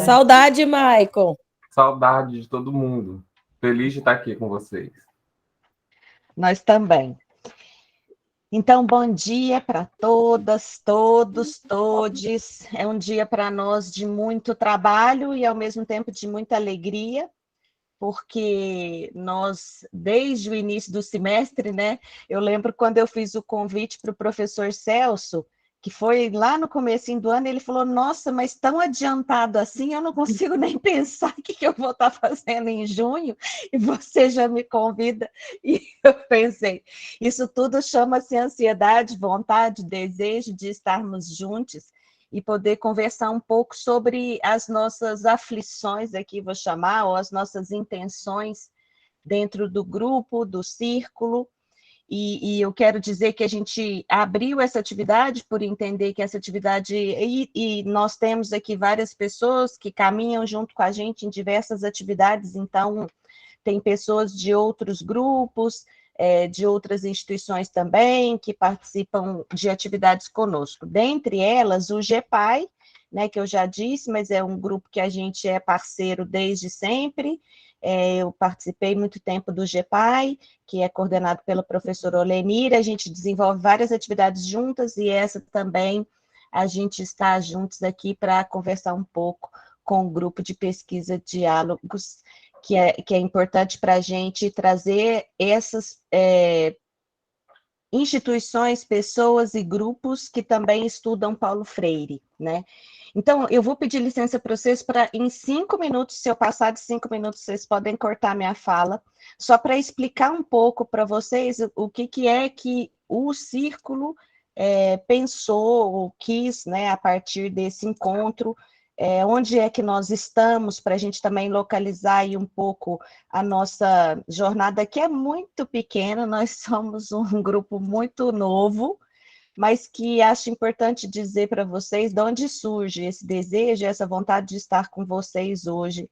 Saudade, Maicon. Saudade de todo mundo. Feliz de estar aqui com vocês. Nós também. Então, bom dia para todas, todos, todes. É um dia para nós de muito trabalho e, ao mesmo tempo, de muita alegria, porque nós, desde o início do semestre, né? Eu lembro quando eu fiz o convite para o professor Celso, que foi lá no comecinho do ano, ele falou, nossa, mas tão adiantado assim, eu não consigo nem pensar o que eu vou estar fazendo em junho, e você já me convida, e eu pensei, isso tudo chama-se ansiedade, vontade, desejo de estarmos juntos, e poder conversar um pouco sobre as nossas aflições, aqui vou chamar, ou as nossas intenções dentro do grupo, do círculo. E eu quero dizer que a gente abriu essa atividade por entender que essa atividade, e nós temos aqui várias pessoas que caminham junto com a gente em diversas atividades, então tem pessoas de outros grupos, de outras instituições também, que participam de atividades conosco. Dentre elas, o GEPAI, né, que eu já disse, mas é um grupo que a gente é parceiro desde sempre. Eu participei muito tempo do GEPAI, que é coordenado pela professora Olenir, a gente desenvolve várias atividades juntas, e essa também a gente está juntos aqui para conversar um pouco com o grupo de pesquisa Diálogos, que é importante para a gente trazer essas instituições, pessoas e grupos que também estudam Paulo Freire, né? Então, eu vou pedir licença para vocês para, em 5 minutos, se eu passar de 5 minutos, vocês podem cortar minha fala, só para explicar um pouco para vocês o que é que o Círculo pensou ou quis, né, a partir desse encontro, onde é que nós estamos, para a gente também localizar aí um pouco a nossa jornada, que é muito pequena, nós somos um grupo muito novo, mas que acho importante dizer para vocês de onde surge esse desejo, essa vontade de estar com vocês hoje,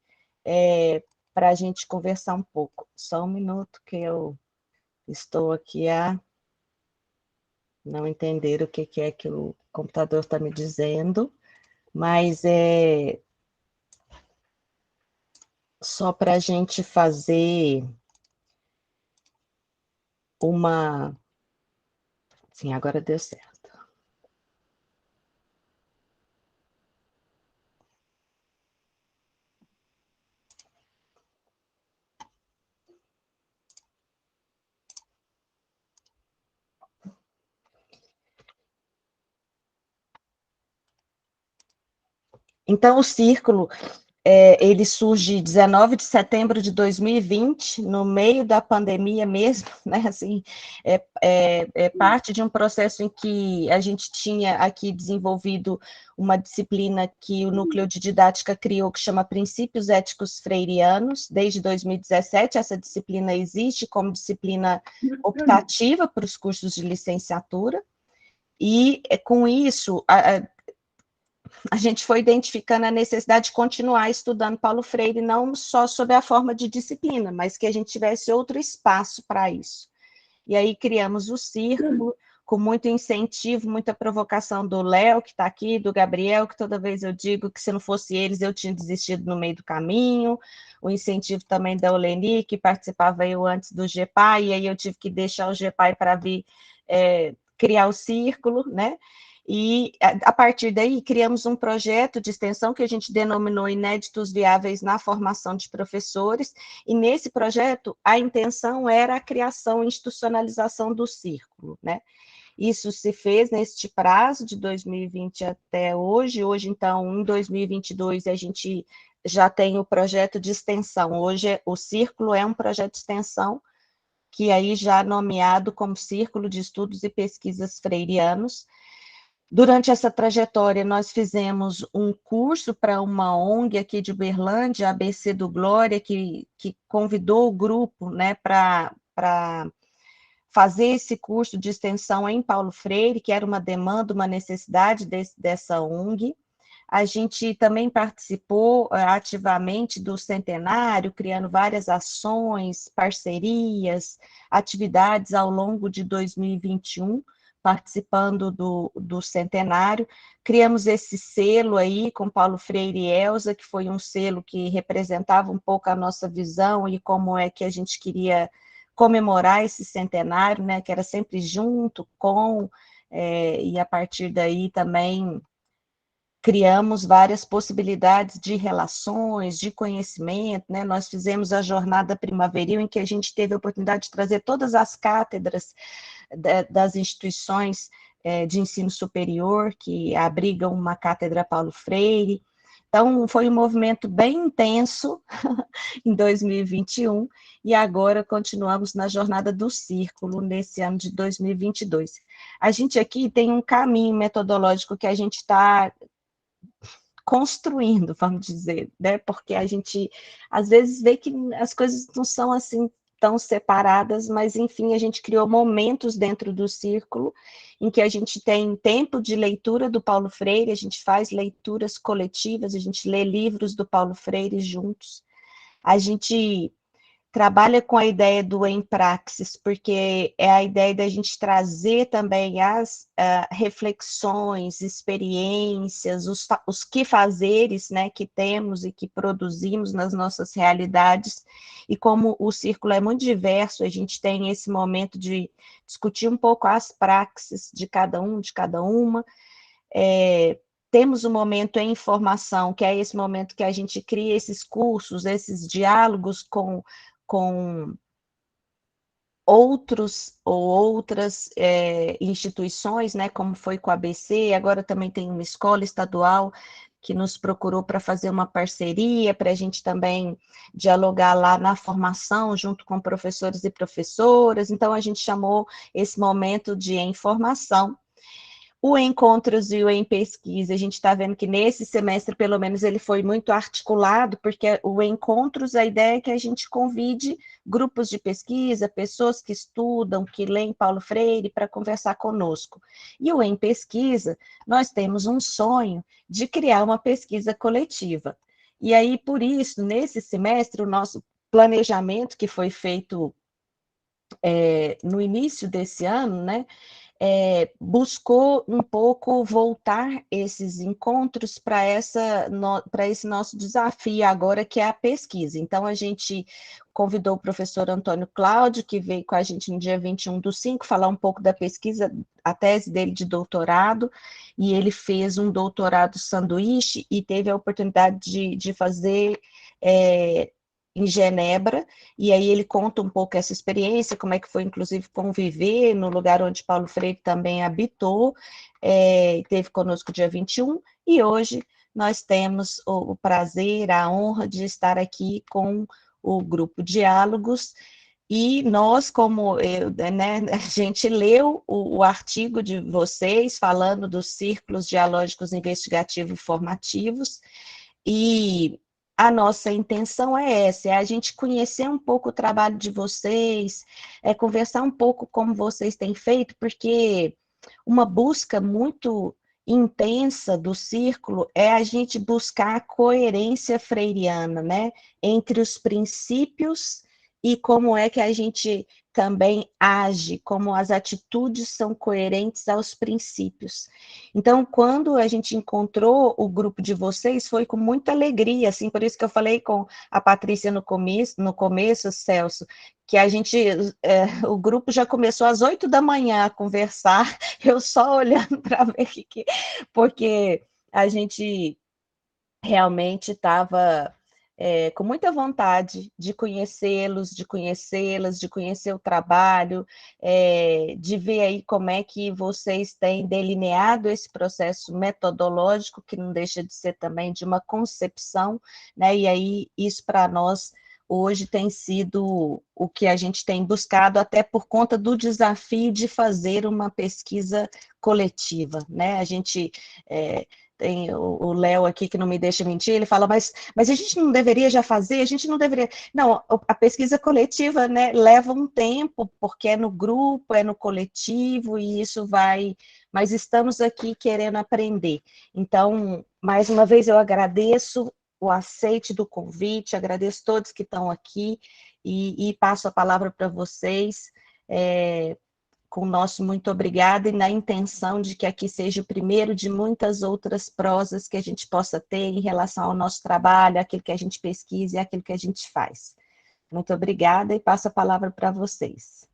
para a gente conversar um pouco. Só um minuto que eu estou aqui a não entender o que é que o computador está me dizendo, mas só para a gente fazer uma... Sim, agora deu certo. Então, o Círculo, ele surge 19 de setembro de 2020, no meio da pandemia mesmo, né? Assim, é parte de um processo em que a gente tinha aqui desenvolvido uma disciplina que o Núcleo de Didática criou, que chama Princípios Éticos Freirianos. Desde 2017, essa disciplina existe como disciplina optativa para os cursos de licenciatura, e com isso a gente foi identificando a necessidade de continuar estudando Paulo Freire, não só sob a forma de disciplina, mas que a gente tivesse outro espaço para isso. E aí criamos o Círculo, com muito incentivo, muita provocação do Léo, que está aqui, do Gabriel, que toda vez eu digo que se não fosse eles, eu tinha desistido no meio do caminho, o incentivo também da Oleni, que participava eu antes do GEPAI, e aí eu tive que deixar o GEPAI para vir criar o Círculo, né? E, a partir daí, criamos um projeto de extensão que a gente denominou Inéditos Viáveis na Formação de Professores, e nesse projeto, a intenção era a criação e institucionalização do Círculo, né? Isso se fez neste prazo, de 2020 até hoje. Hoje, então, em 2022, a gente já tem o projeto de extensão. Hoje, o Círculo é um projeto de extensão, que aí já nomeado como Círculo de Estudos e Pesquisas Freirianos. Durante essa trajetória, nós fizemos um curso para uma ONG aqui de Uberlândia, ABC do Glória, que convidou o grupo, né, para fazer esse curso de extensão em Paulo Freire, que era uma demanda, uma necessidade dessa ONG. A gente também participou ativamente do centenário, criando várias ações, parcerias, atividades ao longo de 2021, participando do centenário. Criamos esse selo aí com Paulo Freire e Elza, que foi um selo que representava um pouco a nossa visão e como é que a gente queria comemorar esse centenário, né, que era sempre junto com, e a partir daí também criamos várias possibilidades de relações, de conhecimento, né? Nós fizemos a jornada primaveril, em que a gente teve a oportunidade de trazer todas as cátedras das instituições de ensino superior, que abrigam uma cátedra Paulo Freire. Então, foi um movimento bem intenso em 2021, e agora continuamos na jornada do Círculo, nesse ano de 2022. A gente aqui tem um caminho metodológico que a gente está construindo, vamos dizer, né? Porque a gente às vezes vê que as coisas não são assim tão separadas, mas enfim, a gente criou momentos dentro do círculo em que a gente tem tempo de leitura do Paulo Freire, a gente faz leituras coletivas, a gente lê livros do Paulo Freire juntos, a gente trabalha com a ideia do em praxis, porque é a ideia da gente trazer também as reflexões, experiências, os que fazeres, né, que temos e que produzimos nas nossas realidades, e como o círculo é muito diverso, a gente tem esse momento de discutir um pouco as praxis de cada um, de cada uma, temos um momento em formação, que é esse momento que a gente cria esses cursos, esses diálogos com outros ou outras instituições, né, como foi com a ABC, agora também tem uma escola estadual que nos procurou para fazer uma parceria, para a gente também dialogar lá na formação, junto com professores e professoras, então a gente chamou esse momento de informação. O Encontros e o Em Pesquisa, a gente está vendo que nesse semestre, pelo menos, ele foi muito articulado, porque o Encontros, a ideia é que a gente convide grupos de pesquisa, pessoas que estudam, que leem Paulo Freire, para conversar conosco. E o Em Pesquisa, nós temos um sonho de criar uma pesquisa coletiva. E aí, por isso, nesse semestre, o nosso planejamento, que foi feito no início desse ano, né, buscou um pouco voltar esses encontros para esse nosso desafio agora, que é a pesquisa. Então, a gente convidou o professor Antônio Cláudio, que veio com a gente no dia 21/5, falar um pouco da pesquisa, a tese dele de doutorado, e ele fez um doutorado sanduíche e teve a oportunidade de fazer em Genebra, e aí ele conta um pouco essa experiência, como é que foi, inclusive, conviver no lugar onde Paulo Freire também habitou, teve conosco dia 21, e hoje nós temos o prazer, a honra de estar aqui com o Grupo Diálogos, e nós, como né, a gente leu o artigo de vocês, falando dos círculos dialógicos investigativos e formativos, e a nossa intenção é essa, é a gente conhecer um pouco o trabalho de vocês, conversar um pouco como vocês têm feito, porque uma busca muito intensa do círculo é a gente buscar a coerência freiriana, né, entre os princípios e como é que a gente também age, como as atitudes são coerentes aos princípios. Então, quando a gente encontrou o grupo de vocês, foi com muita alegria, assim, por isso que eu falei com a Patrícia no começo, Celso, que a gente, o grupo já começou às 8 da manhã a conversar, eu só olhando para ver porque a gente realmente estava com muita vontade de conhecê-los, de conhecê-las, de conhecer o trabalho, de ver aí como é que vocês têm delineado esse processo metodológico, que não deixa de ser também de uma concepção, né? E aí isso para nós hoje tem sido o que a gente tem buscado, até por conta do desafio de fazer uma pesquisa coletiva, né? A gente tem o Léo aqui que não me deixa mentir, ele fala, mas a gente não deveria já fazer, a gente não deveria... Não, a pesquisa coletiva, né, leva um tempo, porque é no grupo, é no coletivo, e isso vai... Mas estamos aqui querendo aprender. Então, mais uma vez, eu agradeço o aceite do convite, agradeço todos que estão aqui, e passo a palavra para vocês, com o nosso muito obrigada e na intenção de que aqui seja o primeiro de muitas outras prosas que a gente possa ter em relação ao nosso trabalho, aquilo que a gente pesquisa e aquilo que a gente faz. Muito obrigada e passo a palavra para vocês.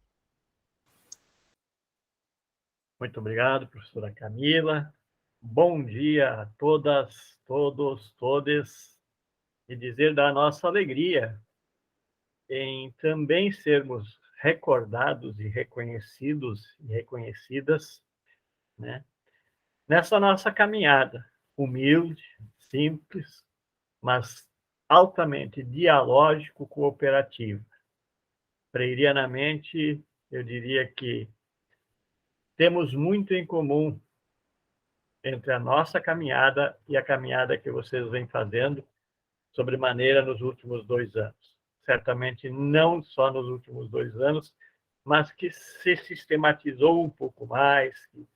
Muito obrigado, professora Camila. Bom dia a todas, todos, todes, e dizer da nossa alegria em também sermos recordados e reconhecidos e reconhecidas, né, nessa nossa caminhada humilde, simples, mas altamente dialógico cooperativo. Freirianamente, eu diria que temos muito em comum entre a nossa caminhada e a caminhada que vocês vêm fazendo, sobremaneira nos últimos 2 anos. Certamente não só nos últimos 2 anos, mas que se sistematizou um pouco mais, que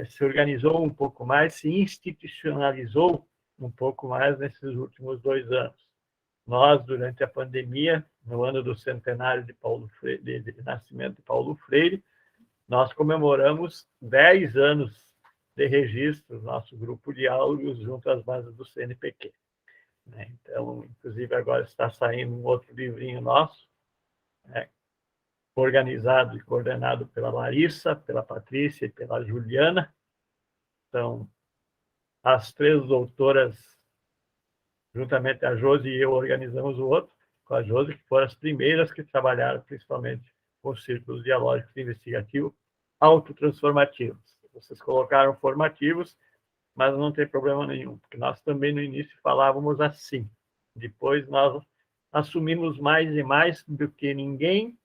se organizou um pouco mais, se institucionalizou um pouco mais nesses últimos 2 anos. Nós, durante a pandemia, no ano do centenário de nascimento de Paulo Freire, nós comemoramos 10 anos de registro, nosso grupo de diálogos junto às bases do CNPq. Então, inclusive, agora está saindo um outro livrinho nosso, organizado e coordenado pela Larissa, pela Patrícia e pela Juliana. Então, as 3 doutoras, juntamente a Josi e eu, organizamos o outro, com a Josi, que foram as primeiras que trabalharam principalmente com os círculos dialógicos investigativos autotransformativos. Vocês colocaram formativos, mas não tem problema nenhum, porque nós também no início falávamos assim. Depois nós assumimos mais e mais do que ninguém,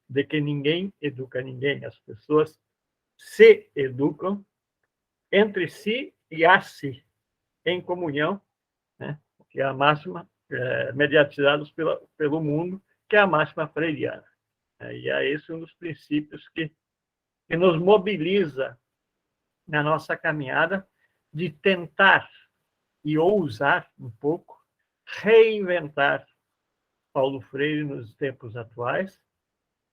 de que ninguém educa ninguém. As pessoas se educam entre si e a si, em comunhão, né? Que é a máxima, mediatizados pelo mundo, que é a máxima freiriana. E é esse um dos princípios que nos mobiliza na nossa caminhada de tentar e ousar um pouco reinventar Paulo Freire nos tempos atuais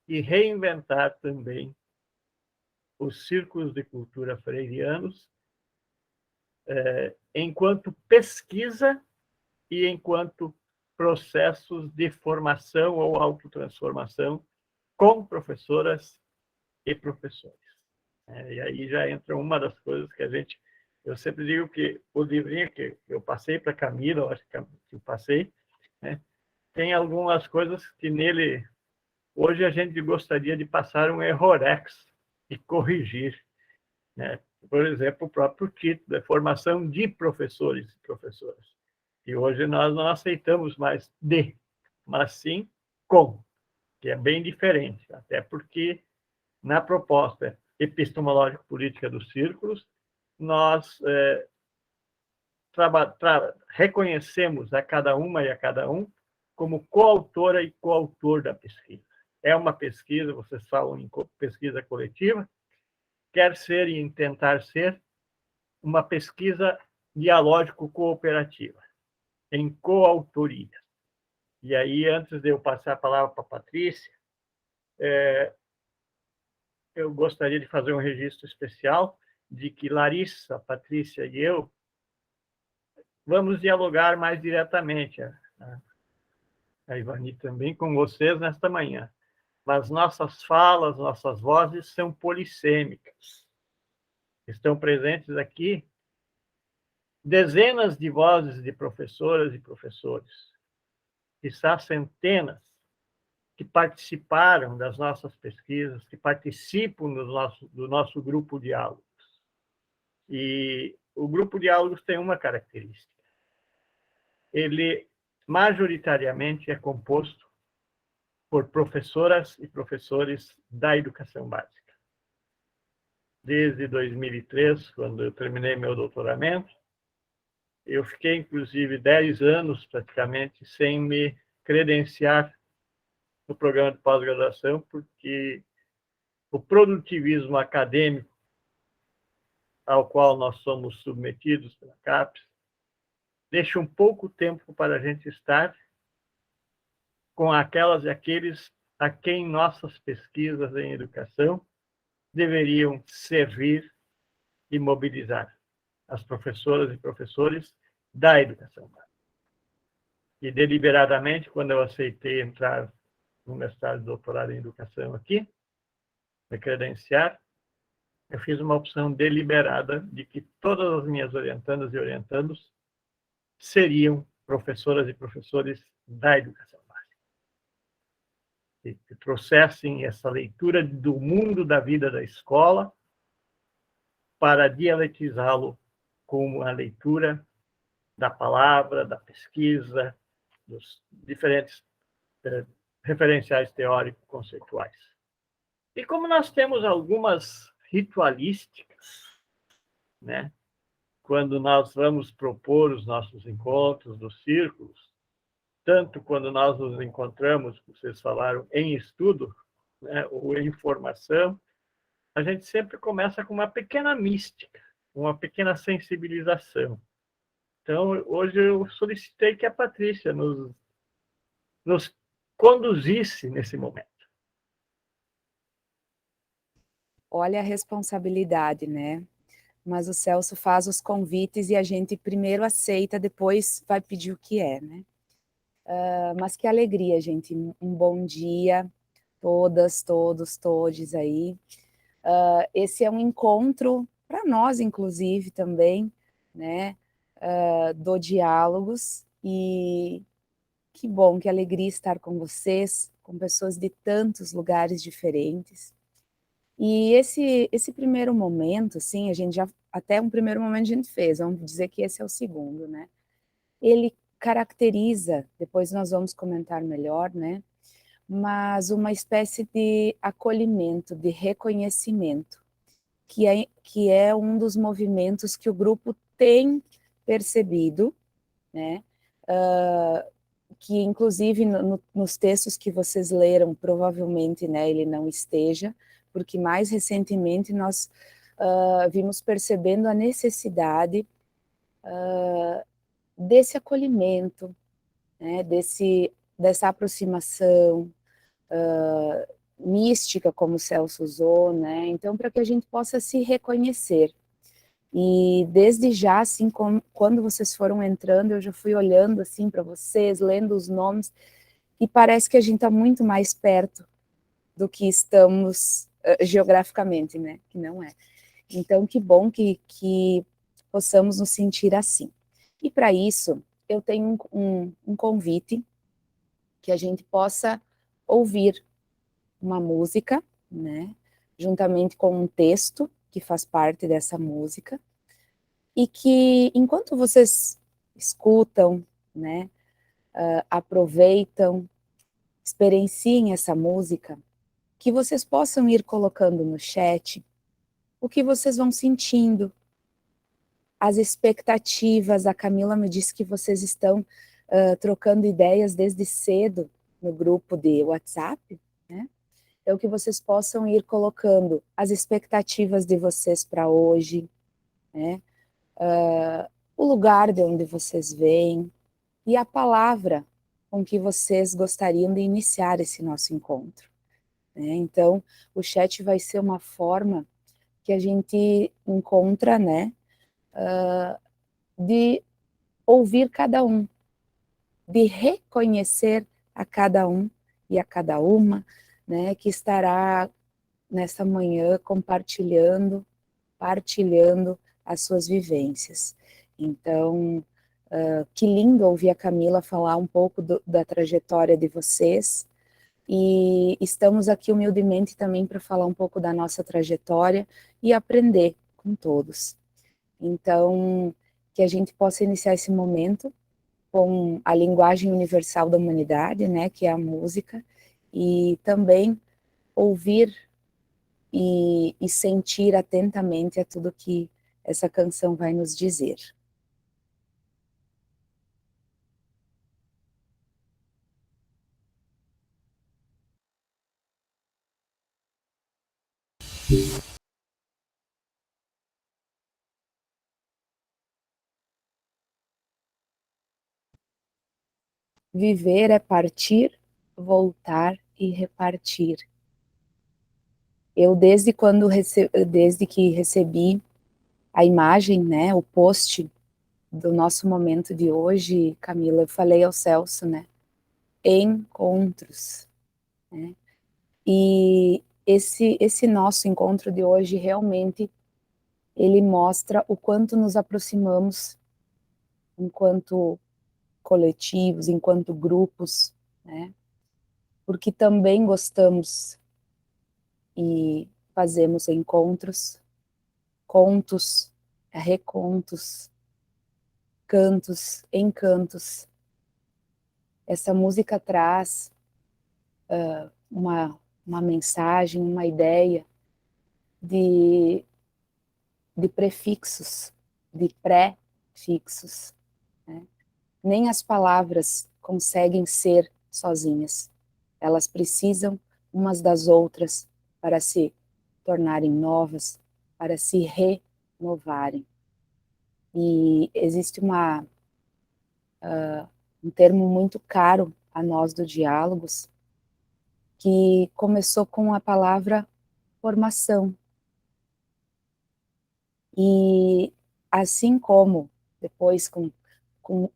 e reinventar também os círculos de cultura freirianos enquanto pesquisa e enquanto processos de formação ou autotransformação com professoras e professores. E aí já entra uma das coisas que eu sempre digo que o livrinho que eu passei para a Camila, eu acho que eu passei, né, tem algumas coisas que nele, hoje a gente gostaria de passar um errorex e corrigir. Né? Por exemplo, o próprio título, é Formação de Professores e Professoras. E hoje nós não aceitamos mais de, mas sim com, que é bem diferente, até porque na proposta epistemológico-política dos círculos, nós reconhecemos a cada uma e a cada um como coautora e coautor da pesquisa. É uma pesquisa, vocês falam em pesquisa coletiva, quer ser e tentar ser uma pesquisa dialógico-cooperativa, em coautoria. E aí, antes de eu passar a palavra para a Patrícia, eu gostaria de fazer um registro especial de que Larissa, Patrícia e eu vamos dialogar mais diretamente, a Ivani também, com vocês nesta manhã. Mas nossas falas, nossas vozes são polissêmicas. Estão presentes aqui dezenas de vozes de professoras e professores, quizá centenas, que participaram das nossas pesquisas, que participam do nosso grupo Diálogos. E o grupo Diálogos tem uma característica. Ele, majoritariamente, é composto por professoras e professores da educação básica. Desde 2003, quando eu terminei meu doutoramento, eu fiquei, inclusive, 10 anos, praticamente, sem me credenciar no programa de pós-graduação, porque o produtivismo acadêmico ao qual nós somos submetidos pela CAPES deixa um pouco tempo para a gente estar com aquelas e aqueles a quem nossas pesquisas em educação deveriam servir e mobilizar as professoras e professores da educação básica. E deliberadamente, quando eu aceitei entrar no mestrado e doutorado em educação aqui, me credenciar, eu fiz uma opção deliberada de que todas as minhas orientandas e orientandos seriam professoras e professores da educação básica. E que trouxessem essa leitura do mundo da vida da escola para dialetizá-lo com a leitura da palavra, da pesquisa, dos diferentes referenciais teórico-conceituais. E como nós temos algumas ritualísticas, né, quando nós vamos propor os nossos encontros dos círculos, tanto quando nós nos encontramos, vocês falaram, em estudo, né, ou em formação, a gente sempre começa com uma pequena mística, uma pequena sensibilização. Então, hoje eu solicitei que a Patrícia nos conduzisse nesse momento. Olha a responsabilidade, né? Mas o Celso faz os convites e a gente primeiro aceita, depois vai pedir o que é, né? Mas que alegria, gente. Um bom dia, todas, todos, todes aí. Esse é um encontro, para nós, inclusive, também, né? Do Diálogos. E que bom, que alegria estar com vocês, com pessoas de tantos lugares diferentes. E esse primeiro momento, assim, a gente já, até um primeiro momento a gente fez, vamos dizer que esse é o segundo, né? Ele caracteriza, depois nós vamos comentar melhor, né? Mas uma espécie de acolhimento, de reconhecimento, que é um dos movimentos que o grupo tem percebido, né? Que inclusive nos textos que vocês leram, provavelmente, né, ele não esteja, porque mais recentemente nós vimos percebendo a necessidade desse acolhimento, né, dessa aproximação mística, como o Celso usou, né, então para que a gente possa se reconhecer. E desde já, assim, quando vocês foram entrando, eu já fui olhando assim para vocês, lendo os nomes, e parece que a gente está muito mais perto do que estamos geograficamente, né? Que não é. Então, que bom que possamos nos sentir assim. E para isso, eu tenho um convite que a gente possa ouvir uma música, né? Juntamente com um texto que faz parte dessa música, e que enquanto vocês escutam, né, aproveitam, experienciem essa música, que vocês possam ir colocando no chat o que vocês vão sentindo, as expectativas. A Camila me disse que vocês estão trocando ideias desde cedo no grupo de WhatsApp, né? Então, que vocês possam ir colocando as expectativas de vocês para hoje, né? O lugar de onde vocês vêm e a palavra com que vocês gostariam de iniciar esse nosso encontro, né? Então, o chat vai ser uma forma que a gente encontra, né, de ouvir cada um, de reconhecer a cada um e a cada uma, né, que estará nessa manhã partilhando as suas vivências. Então, que lindo ouvir a Camila falar um pouco da trajetória de vocês, e estamos aqui humildemente também para falar um pouco da nossa trajetória e aprender com todos. Então, que a gente possa iniciar esse momento com a linguagem universal da humanidade, né, que é a música, e também ouvir e sentir atentamente a tudo que essa canção vai nos dizer. Viver é partir, voltar e repartir. Eu, desde que recebi a imagem, né, o post do nosso momento de hoje, Camila, eu falei ao Celso, né, encontros, né, e esse nosso encontro de hoje realmente, ele mostra o quanto nos aproximamos enquanto coletivos, enquanto grupos, né, porque também gostamos e fazemos encontros, contos, recontos, cantos, encantos. Essa música traz uma mensagem, uma ideia de prefixos, de pré-fixos, né? Nem as palavras conseguem ser sozinhas. Elas precisam umas das outras para se tornarem novas, para se renovarem. E existe um termo muito caro a nós do Diálogos, que começou com a palavra formação. E assim como depois com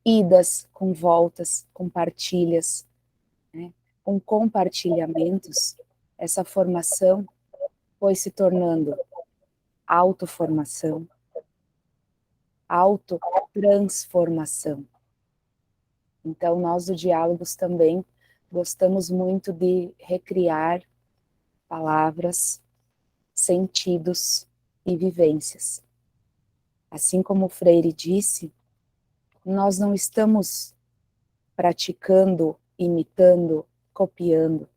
idas, com voltas, com partilhas, né, com compartilhamentos, essa formação foi se tornando autoformação, autotransformação. Então, nós do Diálogos também gostamos muito de recriar palavras, sentidos e vivências. Assim como o Freire disse, nós não estamos praticando, imitando, copiando.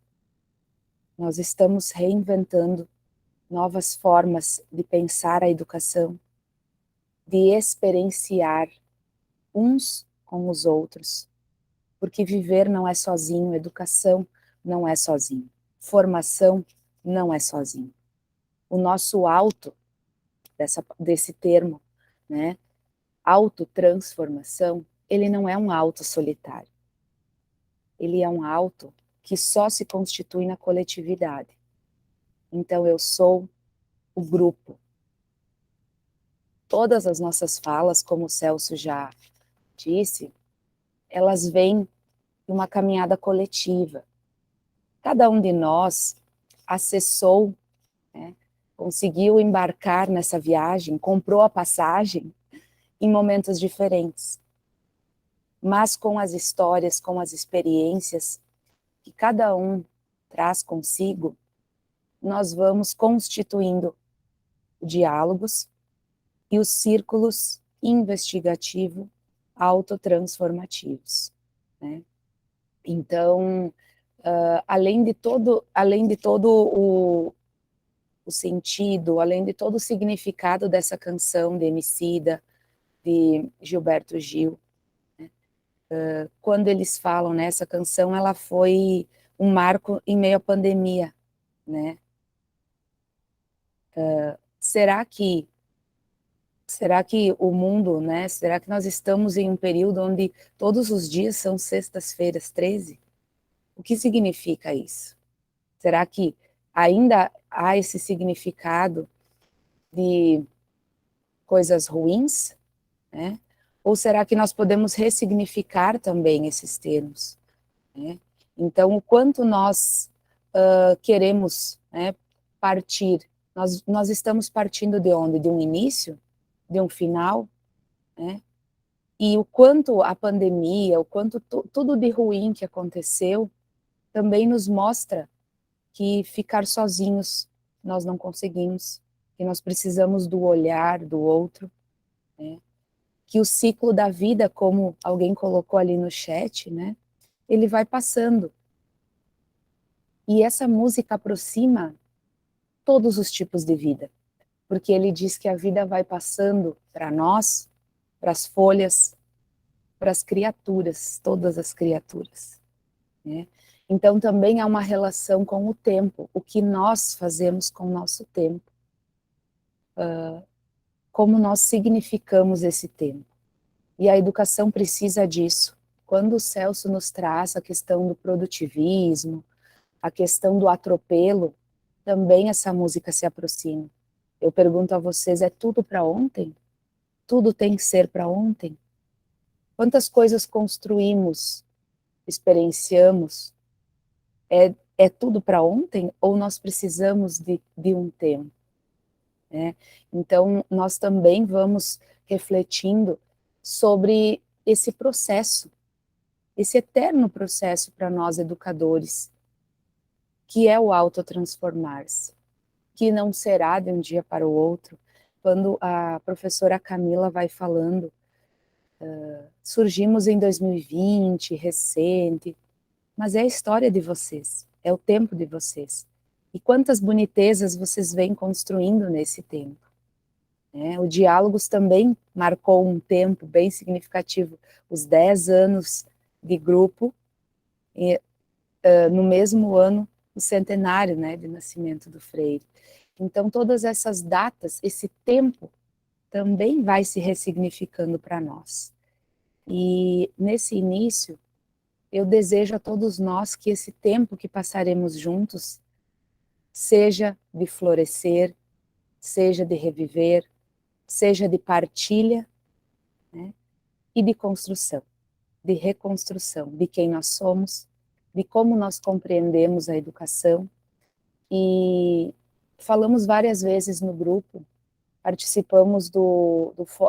Nós estamos reinventando novas formas de pensar a educação, de experienciar uns com os outros, porque viver não é sozinho, educação não é sozinho, formação não é sozinho. O nosso desse termo, né, autotransformação, ele não é um auto solitário. Ele é um auto que só se constitui na coletividade. Então, eu sou o grupo. Todas as nossas falas, como o Celso já disse, elas vêm de uma caminhada coletiva. Cada um de nós acessou, né, conseguiu embarcar nessa viagem, comprou a passagem em momentos diferentes. Mas com as histórias, com as experiências que cada um traz consigo, nós vamos constituindo diálogos e os círculos investigativo autotransformativos, né? Então, além de todo o sentido, além de todo o significado dessa canção de Emicida, de Gilberto Gil, né? Quando eles falam, né, essa canção, ela foi um marco em meio à pandemia, né? Será que o mundo, né, será que nós estamos em um período onde todos os dias são sextas-feiras 13? O que significa isso? Será que ainda há esse significado de coisas ruins, né? Ou será que nós podemos ressignificar também esses termos, né? Então, o quanto nós queremos, né, partir, nós estamos partindo de onde? De um início? De um final? Né? E o quanto a pandemia, o quanto tudo de ruim que aconteceu, também nos mostra que ficar sozinhos nós não conseguimos, que nós precisamos do olhar do outro, né? Que o ciclo da vida, como alguém colocou ali no chat, né, ele vai passando. E essa música aproxima todos os tipos de vida, porque ele diz que a vida vai passando para nós, para as folhas, para as criaturas, todas as criaturas, né? Então também há uma relação com o tempo, o que nós fazemos com o nosso tempo, como nós significamos esse tempo. E a educação precisa disso. Quando o Celso nos traz a questão do produtivismo, a questão do atropelo, também essa música se aproxima. Eu pergunto a vocês, é tudo para ontem? Tudo tem que ser para ontem? Quantas coisas construímos, experienciamos? É tudo para ontem? Ou nós precisamos de um tempo? Né? Então, nós também vamos refletindo sobre esse processo, esse eterno processo para nós educadores, que é o autotransformar-se, que não será de um dia para o outro. Quando a professora Camila vai falando, surgimos em 2020, recente, mas é a história de vocês, é o tempo de vocês. E quantas bonitezas vocês vêm construindo nesse tempo. Né? O Diálogos também marcou um tempo bem significativo, os 10 anos de grupo, e, no mesmo ano, o centenário, né, de nascimento do Freire. Então, todas essas datas, esse tempo, também vai se ressignificando para nós. E, nesse início, eu desejo a todos nós que esse tempo que passaremos juntos seja de florescer, seja de reviver, seja de partilha, né, e de construção, de reconstrução de quem nós somos, de como nós compreendemos a educação. E falamos várias vezes no grupo, participamos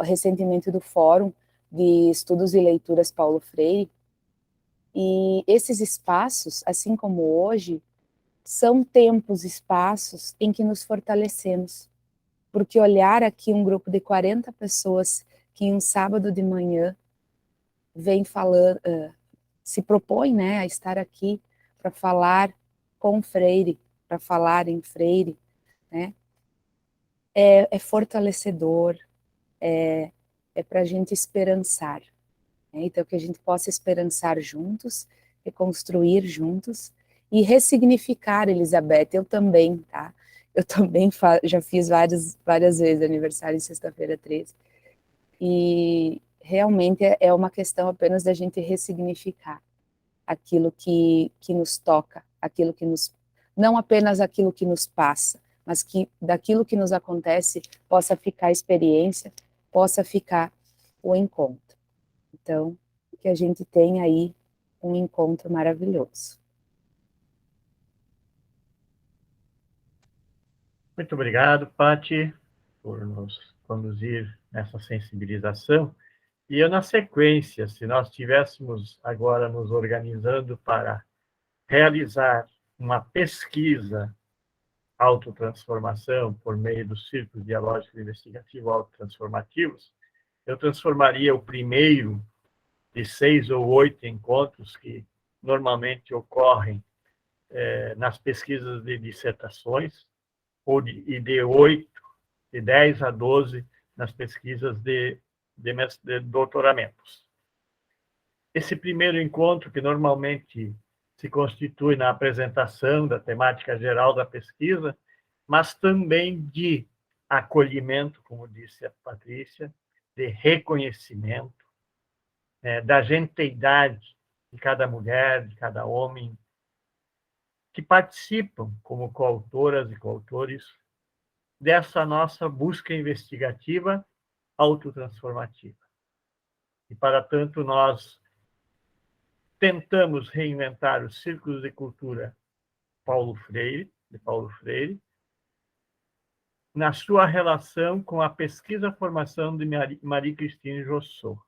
recentemente do Fórum de Estudos e Leituras Paulo Freire, e esses espaços, assim como hoje, são tempos, espaços em que nos fortalecemos, porque olhar aqui um grupo de 40 pessoas que em um sábado de manhã vem falando, se propõe, né, a estar aqui para falar com Freire, para falar em Freire, né, é fortalecedor, é para a gente esperançar, né, então que a gente possa esperançar juntos, reconstruir juntos e ressignificar, Elizabeth, eu também, tá? Eu também já fiz várias vezes aniversário em sexta-feira 13, e realmente é uma questão apenas da gente ressignificar aquilo que nos toca, aquilo que nos, não apenas aquilo que nos passa, mas que daquilo que nos acontece possa ficar a experiência, possa ficar o encontro. Então, que a gente tenha aí um encontro maravilhoso. Muito obrigado, Pati, por nos conduzir nessa sensibilização. E eu, na sequência, se nós estivéssemos agora nos organizando para realizar uma pesquisa autotransformação por meio dos círculos dialógicos investigativos autotransformativos, eu transformaria o primeiro de 6 ou 8 encontros que normalmente ocorrem nas pesquisas de dissertações, e de 8, de 10 a 12 nas pesquisas de doutoramentos. Esse primeiro encontro, que normalmente se constitui na apresentação da temática geral da pesquisa, mas também de acolhimento, como disse a Patrícia, de reconhecimento, da gentilidade de cada mulher, de cada homem, que participam como coautoras e coautores dessa nossa busca investigativa autotransformativa. E, para tanto, nós tentamos reinventar os círculos de cultura de Paulo Freire, na sua relação com a pesquisa-formação de Marie-Christine Jossot.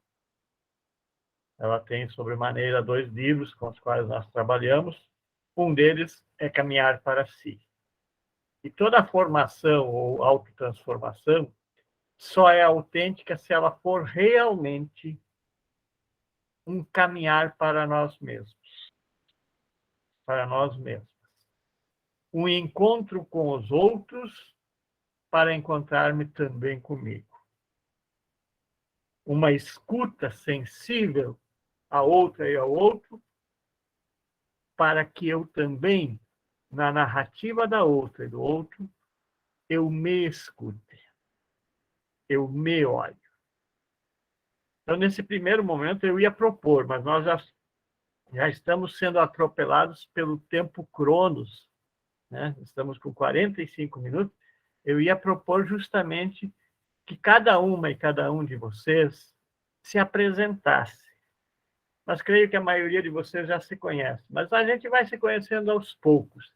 Ela tem, sobremaneira, 2 livros com os quais nós trabalhamos. Um deles é Caminhar para Si. E toda formação ou autotransformação só é autêntica se ela for realmente um caminhar para nós mesmos. Para nós mesmos. Um encontro com os outros para encontrar-me também comigo. Uma escuta sensível à outra e ao outro, para que eu também, na narrativa da outra e do outro, eu me escute, eu me olho. Então, nesse primeiro momento, eu ia propor, mas nós já estamos sendo atropelados pelo tempo cronos né? Estamos com 45 minutos. Eu ia propor justamente que cada uma e cada um de vocês se apresentasse. Mas creio que a maioria de vocês já se conhece. Mas a gente vai se conhecendo aos poucos.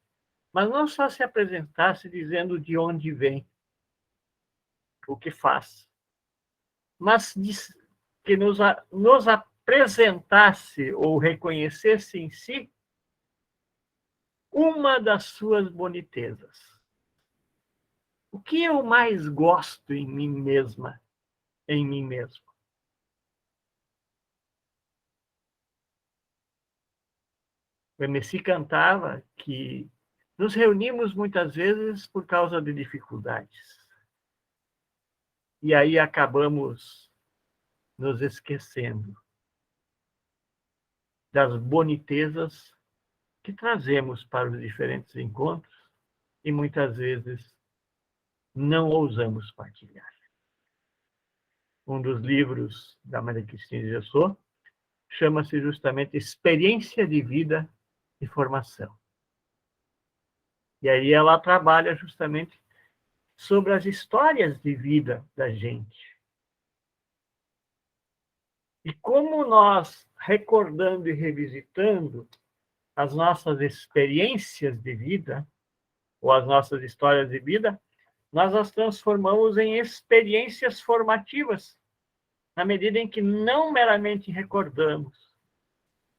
Mas não só se apresentasse dizendo de onde vem, o que faz, mas que nos apresentasse ou reconhecesse em si uma das suas bonitezas. O que eu mais gosto em mim mesma, em mim mesmo? O MC cantava que nos reunimos muitas vezes por causa de dificuldades. E aí acabamos nos esquecendo das bonitezas que trazemos para os diferentes encontros e muitas vezes não ousamos partilhar. Um dos livros da Maria Cristina Gessot chama-se justamente Experiência de Vida e Formação. E aí ela trabalha justamente sobre as histórias de vida da gente. E como nós, recordando e revisitando as nossas experiências de vida, ou as nossas histórias de vida, nós as transformamos em experiências formativas, na medida em que não meramente recordamos,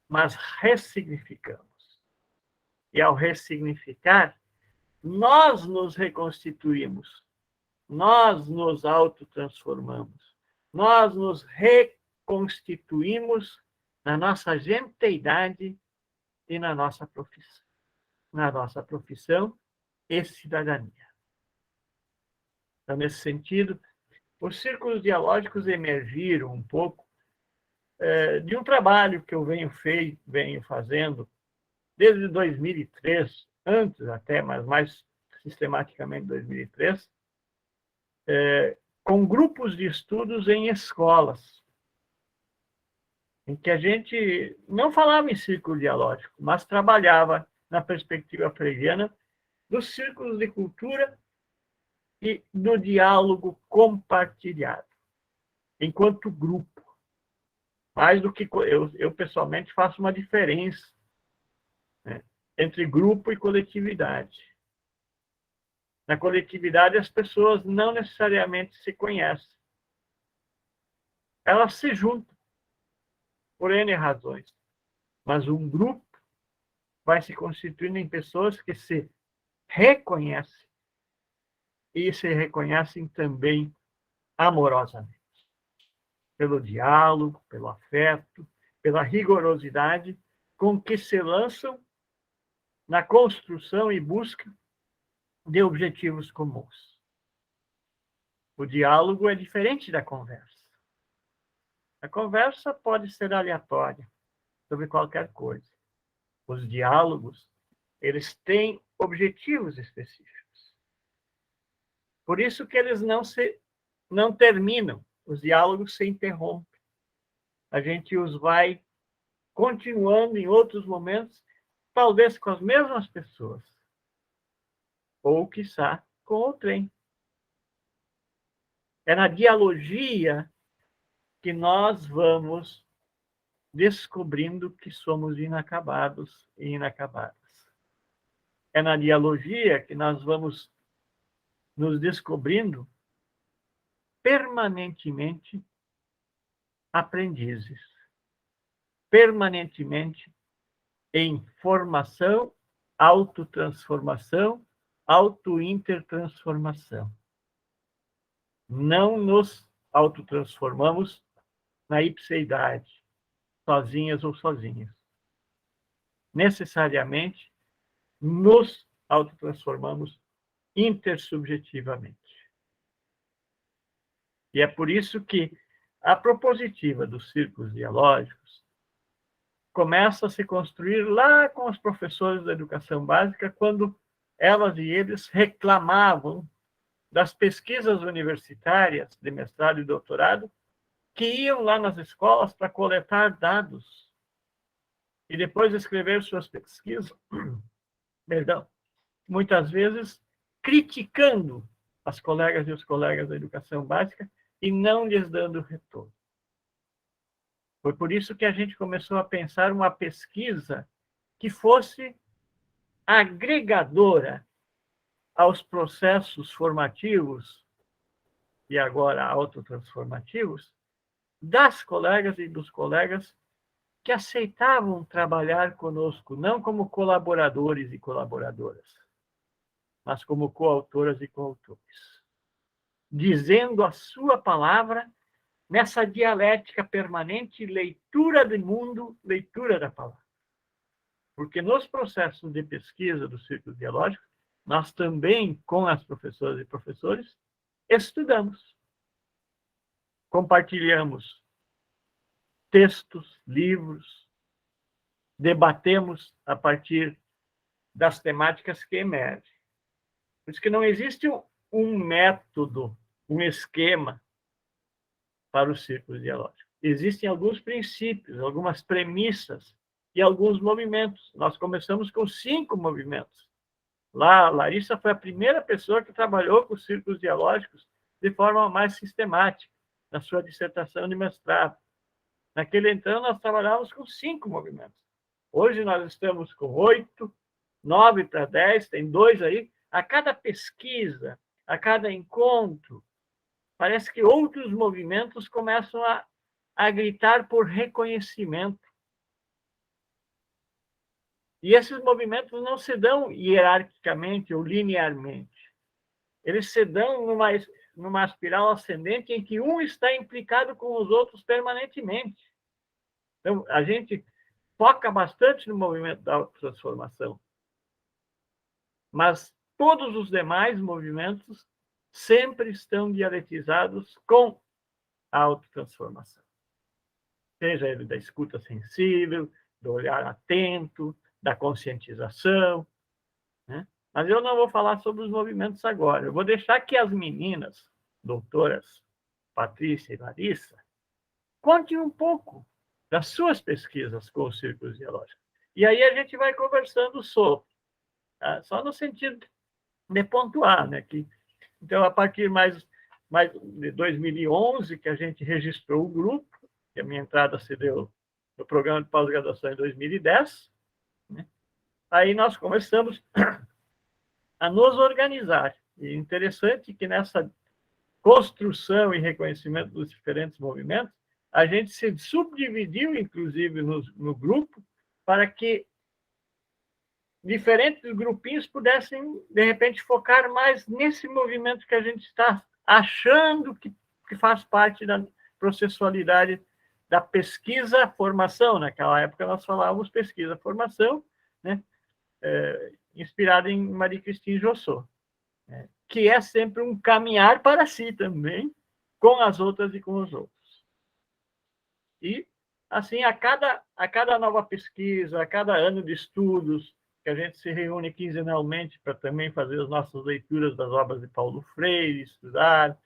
mas ressignificamos. E ao ressignificar, nós nos reconstituímos, nós nos autotransformamos, nós nos reconstituímos na nossa genteidade e na nossa profissão e cidadania. Então, nesse sentido, os círculos dialógicos emergiram um pouco de um trabalho que eu venho fazendo desde 2003, antes até, mas mais sistematicamente 2003, com grupos de estudos em escolas, em que a gente não falava em círculo dialógico, mas trabalhava na perspectiva freiriana dos círculos de cultura e do diálogo compartilhado, enquanto grupo. Mais do que eu pessoalmente faço uma diferença, né, entre grupo e coletividade. Na coletividade, as pessoas não necessariamente se conhecem. Elas se juntam por N razões. Mas um grupo vai se constituindo em pessoas que se reconhecem e se reconhecem também amorosamente. Pelo diálogo, pelo afeto, pela rigorosidade com que se lançam na construção e busca de objetivos comuns. O diálogo é diferente da conversa. A conversa pode ser aleatória, sobre qualquer coisa. Os diálogos, eles têm objetivos específicos. Por isso que eles não terminam. Os diálogos se interrompem. A gente os vai continuando em outros momentos, talvez com as mesmas pessoas. Ou, quiçá, com o trem. É na dialogia que nós vamos descobrindo que somos inacabados e inacabadas. É na dialogia que nós vamos nos descobrindo permanentemente aprendizes, permanentemente em formação, autotransformação, auto-intertransformação. Não nos autotransformamos na ipseidade, sozinhas ou sozinhos. Necessariamente, nos autotransformamos intersubjetivamente. E é por isso que a propositiva dos círculos dialógicos começa a se construir lá com os professores da educação básica, quando elas e eles reclamavam das pesquisas universitárias de mestrado e doutorado, que iam lá nas escolas para coletar dados e depois escrever suas pesquisas, muitas vezes, criticando as colegas e os colegas da educação básica e não lhes dando retorno. Foi por isso que a gente começou a pensar uma pesquisa que fosse agregadora aos processos formativos e agora autotransformativos das colegas e dos colegas que aceitavam trabalhar conosco, não como colaboradores e colaboradoras, mas como coautoras e coautores, dizendo a sua palavra nessa dialética permanente, leitura do mundo, leitura da palavra. Porque nos processos de pesquisa do Círculo Dialógico, nós também, com as professoras e professores, estudamos, compartilhamos textos, livros, debatemos a partir das temáticas que emergem. Por isso que não existe um método, um esquema para o círculo dialógico. Existem alguns princípios, algumas premissas e alguns movimentos. Nós começamos com 5 movimentos. Lá, a Larissa foi a primeira pessoa que trabalhou com os círculos dialógicos de forma mais sistemática, na sua dissertação de mestrado. Naquele então, nós trabalhávamos com 5 movimentos. Hoje nós estamos com 8, 9 para 10, tem 2 aí. A cada pesquisa, a cada encontro, parece que outros movimentos começam a gritar por reconhecimento. E esses movimentos não se dão hierarquicamente ou linearmente. Eles se dão numa espiral ascendente em que um está implicado com os outros permanentemente. Então, a gente foca bastante no movimento da autotransformação. Mas todos os demais movimentos sempre estão dialetizados com a autotransformação. Seja ele da escuta sensível, do olhar atento, da conscientização, né? Mas eu não vou falar sobre os movimentos agora. Eu vou deixar que as meninas, doutoras Patrícia e Larissa, contem um pouco das suas pesquisas com os círculos dialógicos. E aí a gente vai conversando sobre, tá? Só no sentido de pontuar, né? Então, a partir mais de 2011, que a gente registrou o grupo, que a minha entrada se deu no programa de pós-graduação em 2010, né? Aí nós começamos a nos organizar. E é interessante que nessa construção e reconhecimento dos diferentes movimentos, a gente se subdividiu, inclusive, no grupo, para que diferentes grupinhos pudessem, de repente, focar mais nesse movimento que a gente está achando que faz parte da processualidade da pesquisa-formação. Naquela época, nós falávamos pesquisa-formação, né? Inspirada em Marie-Christine Jossot, né? Que é sempre um caminhar para si também, com as outras e com os outros. E, assim, a cada nova pesquisa, a cada ano de estudos, que a gente se reúne quinzenalmente para também fazer as nossas leituras das obras de Paulo Freire, estudar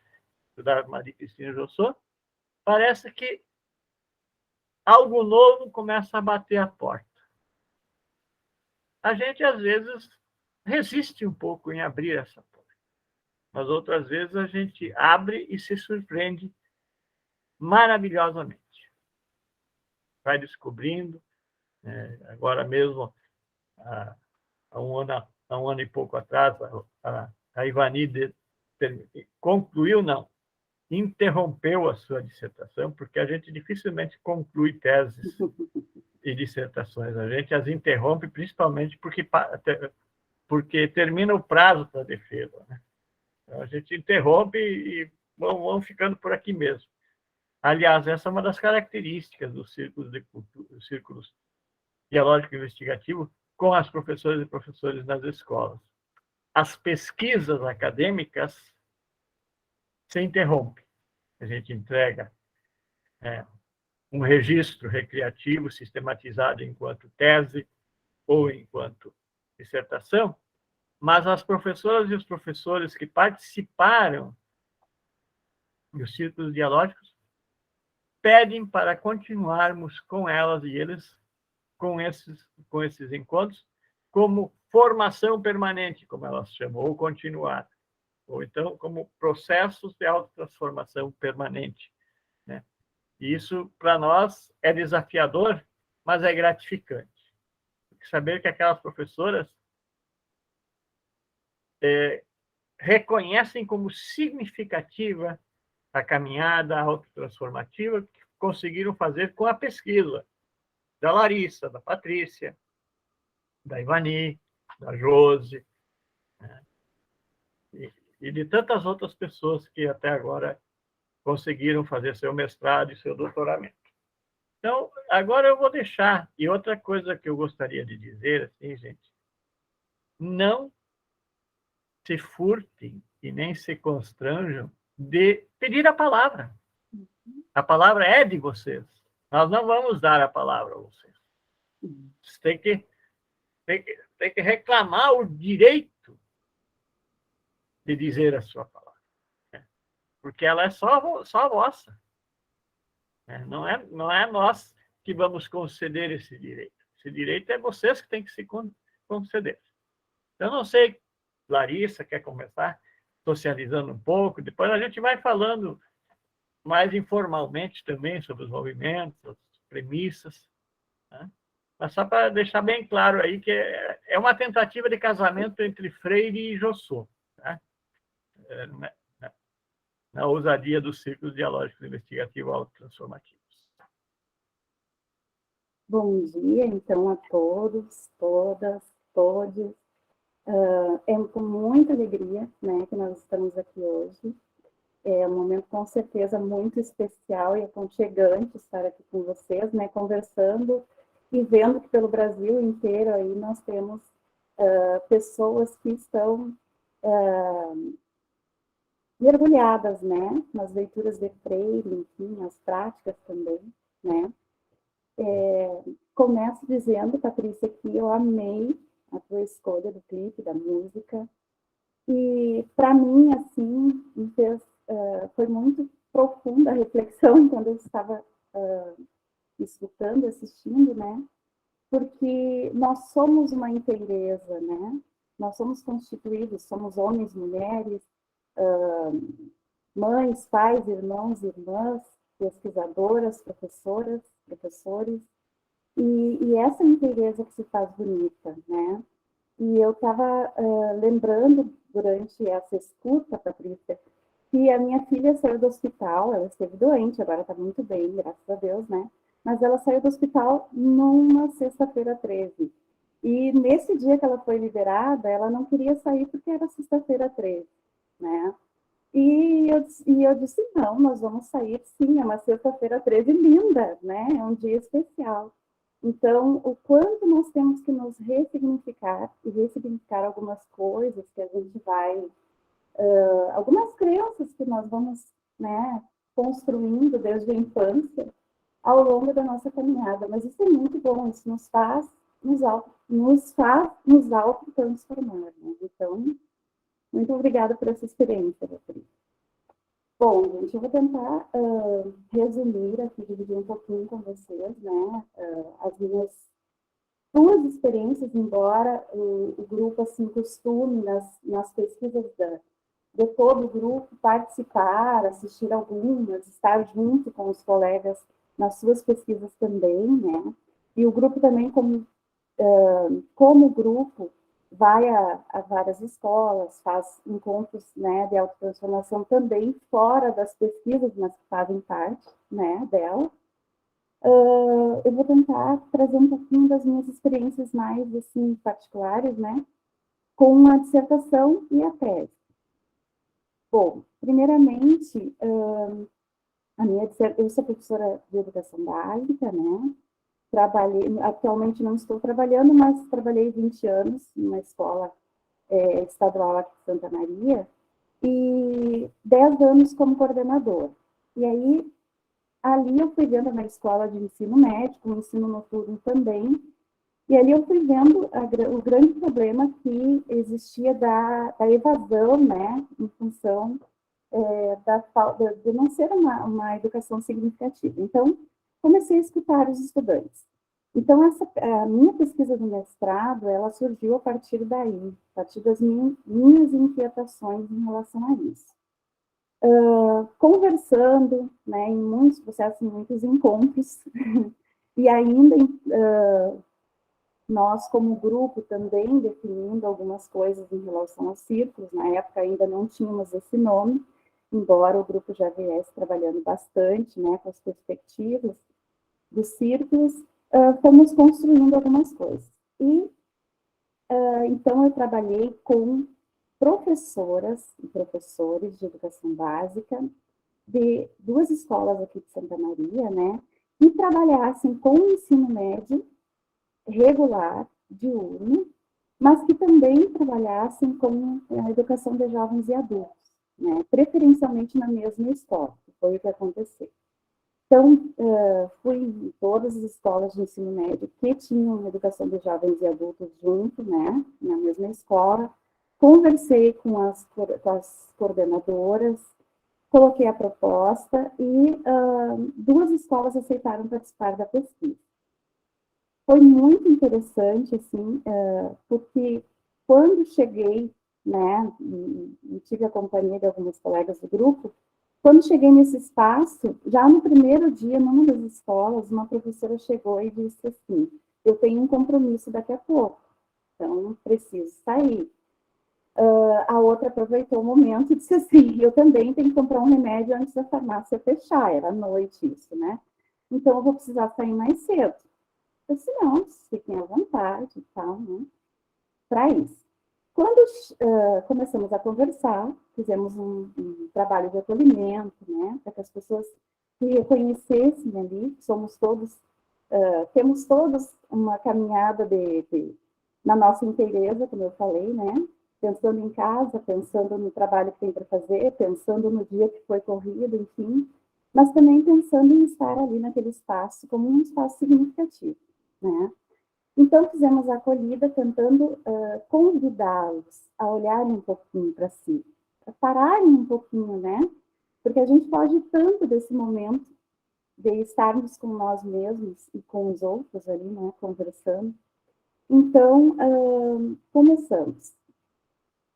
Marie-Christine Jossot, parece que algo novo começa a bater a porta. A gente, às vezes, resiste um pouco em abrir essa porta, mas outras vezes a gente abre e se surpreende maravilhosamente. Vai descobrindo, agora mesmo, há um ano e pouco atrás, a Ivani concluiu, não, interrompeu a sua dissertação, porque a gente dificilmente conclui teses e dissertações. A gente as interrompe principalmente porque termina o prazo para a defesa, né? Então, a gente interrompe e vão ficando por aqui mesmo. Aliás, essa é uma das características dos círculos dialógico investigativo com as professoras e professores nas escolas. As pesquisas acadêmicas se interrompem. A gente entrega um registro recreativo sistematizado enquanto tese ou enquanto dissertação, mas as professoras e os professores que participaram dos círculos dialógicos pedem para continuarmos com elas e eles com esses encontros, como formação permanente, como ela se chamou, ou continuada, ou então como processos de autotransformação permanente, né? E isso, para nós, é desafiador, mas é gratificante. Saber que aquelas professoras reconhecem como significativa a caminhada autotransformativa que conseguiram fazer com a pesquisa da Larissa, da Patrícia, da Ivani, da Josi, né? E de tantas outras pessoas que até agora conseguiram fazer seu mestrado e seu doutoramento. Então, agora eu vou deixar. E outra coisa que eu gostaria de dizer, assim, gente, não se furtem e nem se constranjam de pedir a palavra. A palavra é de vocês. Nós não vamos dar a palavra a vocês. Vocês têm que reclamar o direito de dizer a sua palavra, né? Porque ela é só vossa. Não é nós que vamos conceder esse direito. Esse direito é vocês que têm que se conceder. Eu não sei, Larissa, quer começar socializando um pouco? Depois a gente vai falando mais informalmente também sobre os movimentos, as premissas, né? Mas só para deixar bem claro aí que é uma tentativa de casamento entre Freire e Jossô, né? Na ousadia dos círculos dialógicos investigativos autotransformativos. Bom dia, então, a todos, todas, todes. É com muita alegria, né, que nós estamos aqui hoje. É um momento, com certeza, muito especial e aconchegante estar aqui com vocês, né, conversando e vendo que pelo Brasil inteiro aí nós temos pessoas que estão mergulhadas, né, nas leituras de Freire, enfim, as práticas também, né. Começo dizendo, Patrícia, que eu amei a tua escolha do clipe, da música, e para mim, assim, foi muito profunda a reflexão quando eu estava escutando, assistindo, né, porque nós somos uma inteireza, né, nós somos constituídos, somos homens, mulheres, mães, pais, irmãos, irmãs, pesquisadoras, professoras, professores, e essa inteireza que se faz bonita, né? E eu estava lembrando, durante essa escuta, Patrícia, que a minha filha saiu do hospital, ela esteve doente, agora está muito bem, graças a Deus, né? Mas ela saiu do hospital numa sexta-feira 13. E nesse dia que ela foi liberada, ela não queria sair porque era sexta-feira 13, né? E eu disse, não, nós vamos sair sim, é uma sexta-feira 13 linda, né? É um dia especial. Então, o quanto nós temos que nos ressignificar e ressignificar algumas coisas que a gente vai, algumas crenças que nós vamos, né, construindo desde a infância ao longo da nossa caminhada. Mas isso é muito bom, isso nos faz nos autotransformar, né? Então, muito obrigada por essa experiência, Patrícia. Bom, gente, eu vou tentar resumir aqui, dividir um pouquinho com vocês, né, as minhas duas experiências, embora o grupo, assim, costume nas pesquisas de todo o grupo participar, assistir algumas, estar junto com os colegas nas suas pesquisas também, né, e o grupo também, como grupo, vai a várias escolas, faz encontros, né, de autotransformação também fora das pesquisas, mas que fazem parte, né, dela. Eu vou tentar trazer um pouquinho das minhas experiências mais, assim, particulares, né, com a dissertação e a tese. Bom, primeiramente, eu sou professora de educação básica, né, atualmente não estou trabalhando, mas trabalhei 20 anos numa escola estadual aqui de Santa Maria, e 10 anos como coordenadora. E aí, ali eu fui vendo na escola de ensino médico, no ensino noturno também, e ali eu fui vendo o grande problema que existia da evasão, né, em função de não ser uma educação significativa. Então, comecei a escutar os estudantes. Então, a minha pesquisa do mestrado, ela surgiu a partir daí, a partir das minhas inquietações em relação a isso. Conversando, né, em muitos processos, em muitos encontros, e ainda nós, como grupo, também definindo algumas coisas em relação aos círculos. Na época ainda não tínhamos esse nome, embora o grupo já viesse trabalhando bastante, né, com as perspectivas dos círculos, fomos construindo algumas coisas. E, então, eu trabalhei com professoras e professores de educação básica de 2 escolas aqui de Santa Maria, né, que trabalhassem com o ensino médio regular, diurno, mas que também trabalhassem com a educação de jovens e adultos, né, preferencialmente na mesma escola, que foi o que aconteceu. Então, fui em todas as escolas de ensino médio que tinham educação de jovens e adultos junto, né, na mesma escola, conversei com as coordenadoras, coloquei a proposta e 2 escolas aceitaram participar da pesquisa. Foi muito interessante, assim, porque quando cheguei, né, e tive a companhia de algumas colegas do grupo, quando cheguei nesse espaço, já no primeiro dia, numa das escolas, uma professora chegou e disse assim, eu tenho um compromisso daqui a pouco, então preciso sair. A outra aproveitou o momento e disse assim, eu também tenho que comprar um remédio antes da farmácia fechar, era à noite isso, né? Então eu vou precisar sair mais cedo. Eu disse, não, fiquem à vontade e tal, né? Para isso. Quando começamos a conversar, fizemos um trabalho de acolhimento, né? Para que as pessoas se reconhecessem ali, somos todos, temos todos uma caminhada na nossa inteireza, como eu falei, né? Pensando em casa, pensando no trabalho que tem para fazer, pensando no dia que foi corrido, enfim, mas também pensando em estar ali naquele espaço como um espaço significativo, né? Então, fizemos a acolhida tentando convidá-los a olharem um pouquinho para si, a pararem um pouquinho, né? Porque a gente pode tanto desse momento de estarmos com nós mesmos e com os outros ali, né, conversando. Então, começamos.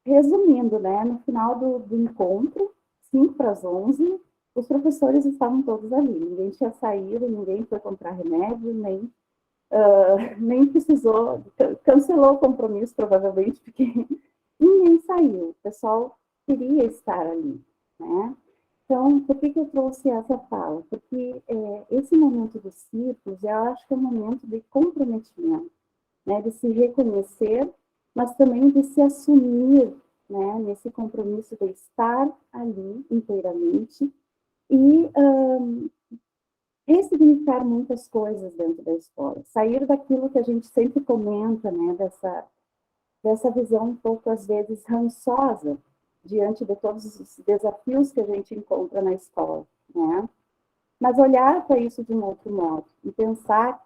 Resumindo, né, no final do encontro, 5 para as 11, os professores estavam todos ali. Ninguém tinha saído, ninguém foi comprar remédio, nem precisou, cancelou o compromisso, provavelmente, porque ninguém saiu. O pessoal queria estar ali, né? Então, por que eu trouxe essa fala? Porque esse momento dos círculos, eu acho que é um momento de comprometimento, né? De se reconhecer, mas também de se assumir, né? Nesse compromisso de estar ali inteiramente e ressignificar muitas coisas dentro da escola, sair daquilo que a gente sempre comenta, né, dessa visão um pouco, às vezes, rançosa, diante de todos os desafios que a gente encontra na escola, né, mas olhar para isso de um outro modo, e pensar,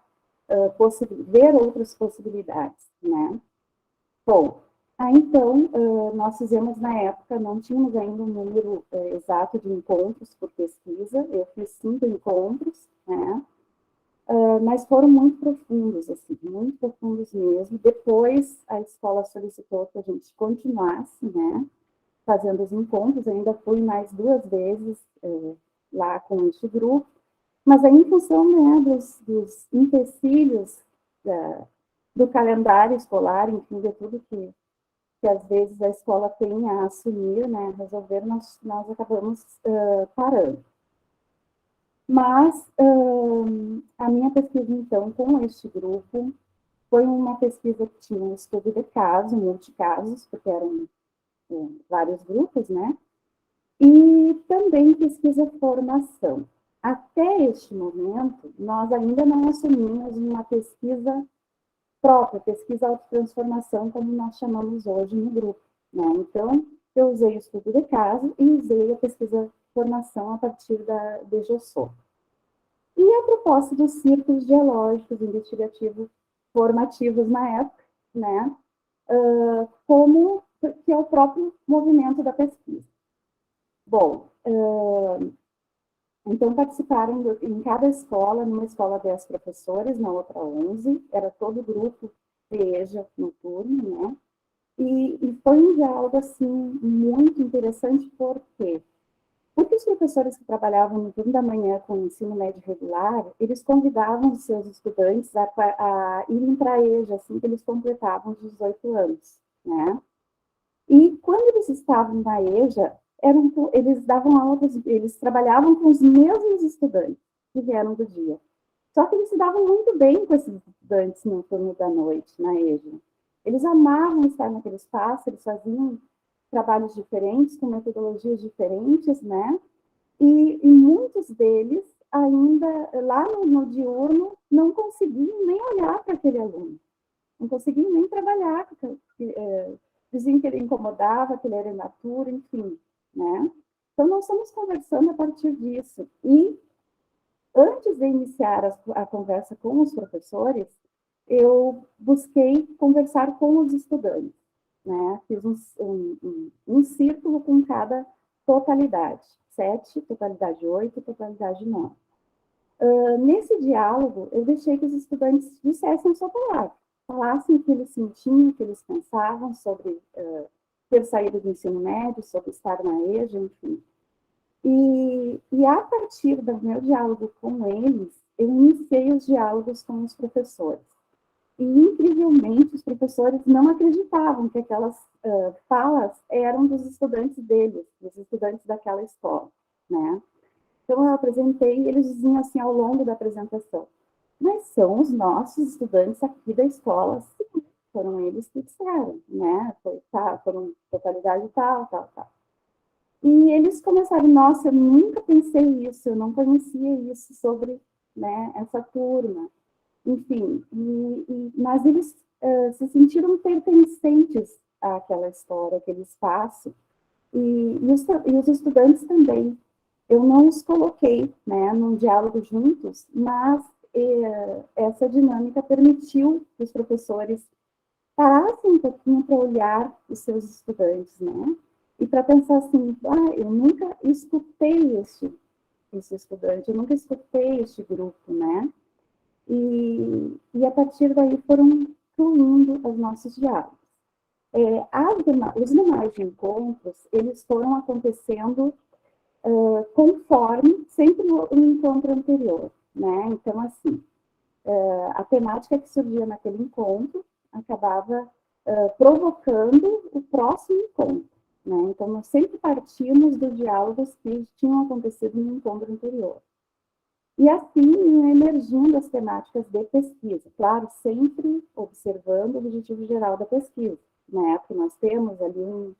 ver outras possibilidades, né. Bom, então, nós fizemos na época, não tínhamos ainda um número exato de encontros por pesquisa, eu fiz 5 encontros, né, mas foram muito profundos, assim, muito profundos mesmo. Depois, a escola solicitou que a gente continuasse, né, fazendo os encontros, ainda fui mais 2 vezes lá com este grupo, mas aí, em função, né, dos empecilhos do calendário escolar, enfim, de tudo que às vezes a escola tem a assumir, né, resolver, nós acabamos parando. Mas a minha pesquisa, então, com este grupo, foi uma pesquisa que tinha um estudo de caso, multicasos, porque eram vários grupos, né? E também pesquisa formação. Até este momento, nós ainda não assumimos uma pesquisa própria, pesquisa autotransformação, como nós chamamos hoje no grupo, né? Então, eu usei o estudo de caso e usei a pesquisa formação a partir da DGSO. E a proposta dos círculos dialógicos investigativos formativos na época, né? Como que é o próprio movimento da pesquisa. Bom, Então, participaram em cada escola, numa escola 10 professores, na outra 11, era todo grupo de EJA noturno, né? E foi um diálogo, assim, muito interessante, por quê? Porque os professores que trabalhavam no turno da manhã com o ensino médio regular, eles convidavam os seus estudantes a irem para a EJA, assim que eles completavam os 18 anos, né? E quando eles estavam na EJA, eles davam aulas, eles trabalhavam com os mesmos estudantes que vieram do dia. Só que eles se davam muito bem com esses estudantes no turno da noite, na EJA. Eles amavam estar naquele espaço, eles faziam trabalhos diferentes, com metodologias diferentes, né? E muitos deles, ainda lá no diurno, não conseguiam nem olhar para aquele aluno, não conseguiam nem trabalhar, porque diziam que ele incomodava, que ele era imaturo, enfim, né? Então, nós estamos conversando a partir disso. E, antes de iniciar a conversa com os professores, eu busquei conversar com os estudantes, né? Fiz um círculo com cada totalidade, 7, totalidade 8, totalidade 9. Nesse diálogo, eu deixei que os estudantes dissessem a sua palavra, falassem o que eles sentiam, o que eles pensavam sobre ter saído do ensino médio, sobre estar na EJA, enfim. E a partir do meu diálogo com eles, eu iniciei os diálogos com os professores. E, incrivelmente, os professores não acreditavam que aquelas falas eram dos estudantes deles, dos estudantes daquela escola, né? Então, eu apresentei e eles diziam assim ao longo da apresentação: mas são os nossos estudantes aqui da escola, sim, foram eles que disseram, né? Foram totalidade tal, tal, tal. E eles começaram: nossa, eu nunca pensei isso, eu não conhecia isso sobre, né, essa turma. Enfim, mas eles se sentiram pertencentes àquela história, àquele espaço, e os estudantes também. Eu não os coloquei, né, num diálogo juntos, mas essa dinâmica permitiu que os professores parassem um pouquinho para olhar os seus estudantes, né, e para pensar assim: eu nunca escutei esse estudante, eu nunca escutei este grupo, né, e a partir daí foram fluindo os nossos diálogos. Os demais encontros, eles foram acontecendo conforme sempre o encontro anterior, né? Então, assim, a temática que surgia naquele encontro acabava provocando o próximo encontro, né? Então, nós sempre partimos dos diálogos que tinham acontecido no encontro anterior. E assim emergindo as temáticas de pesquisa, claro, sempre observando o objetivo geral da pesquisa, né? Porque nós temos ali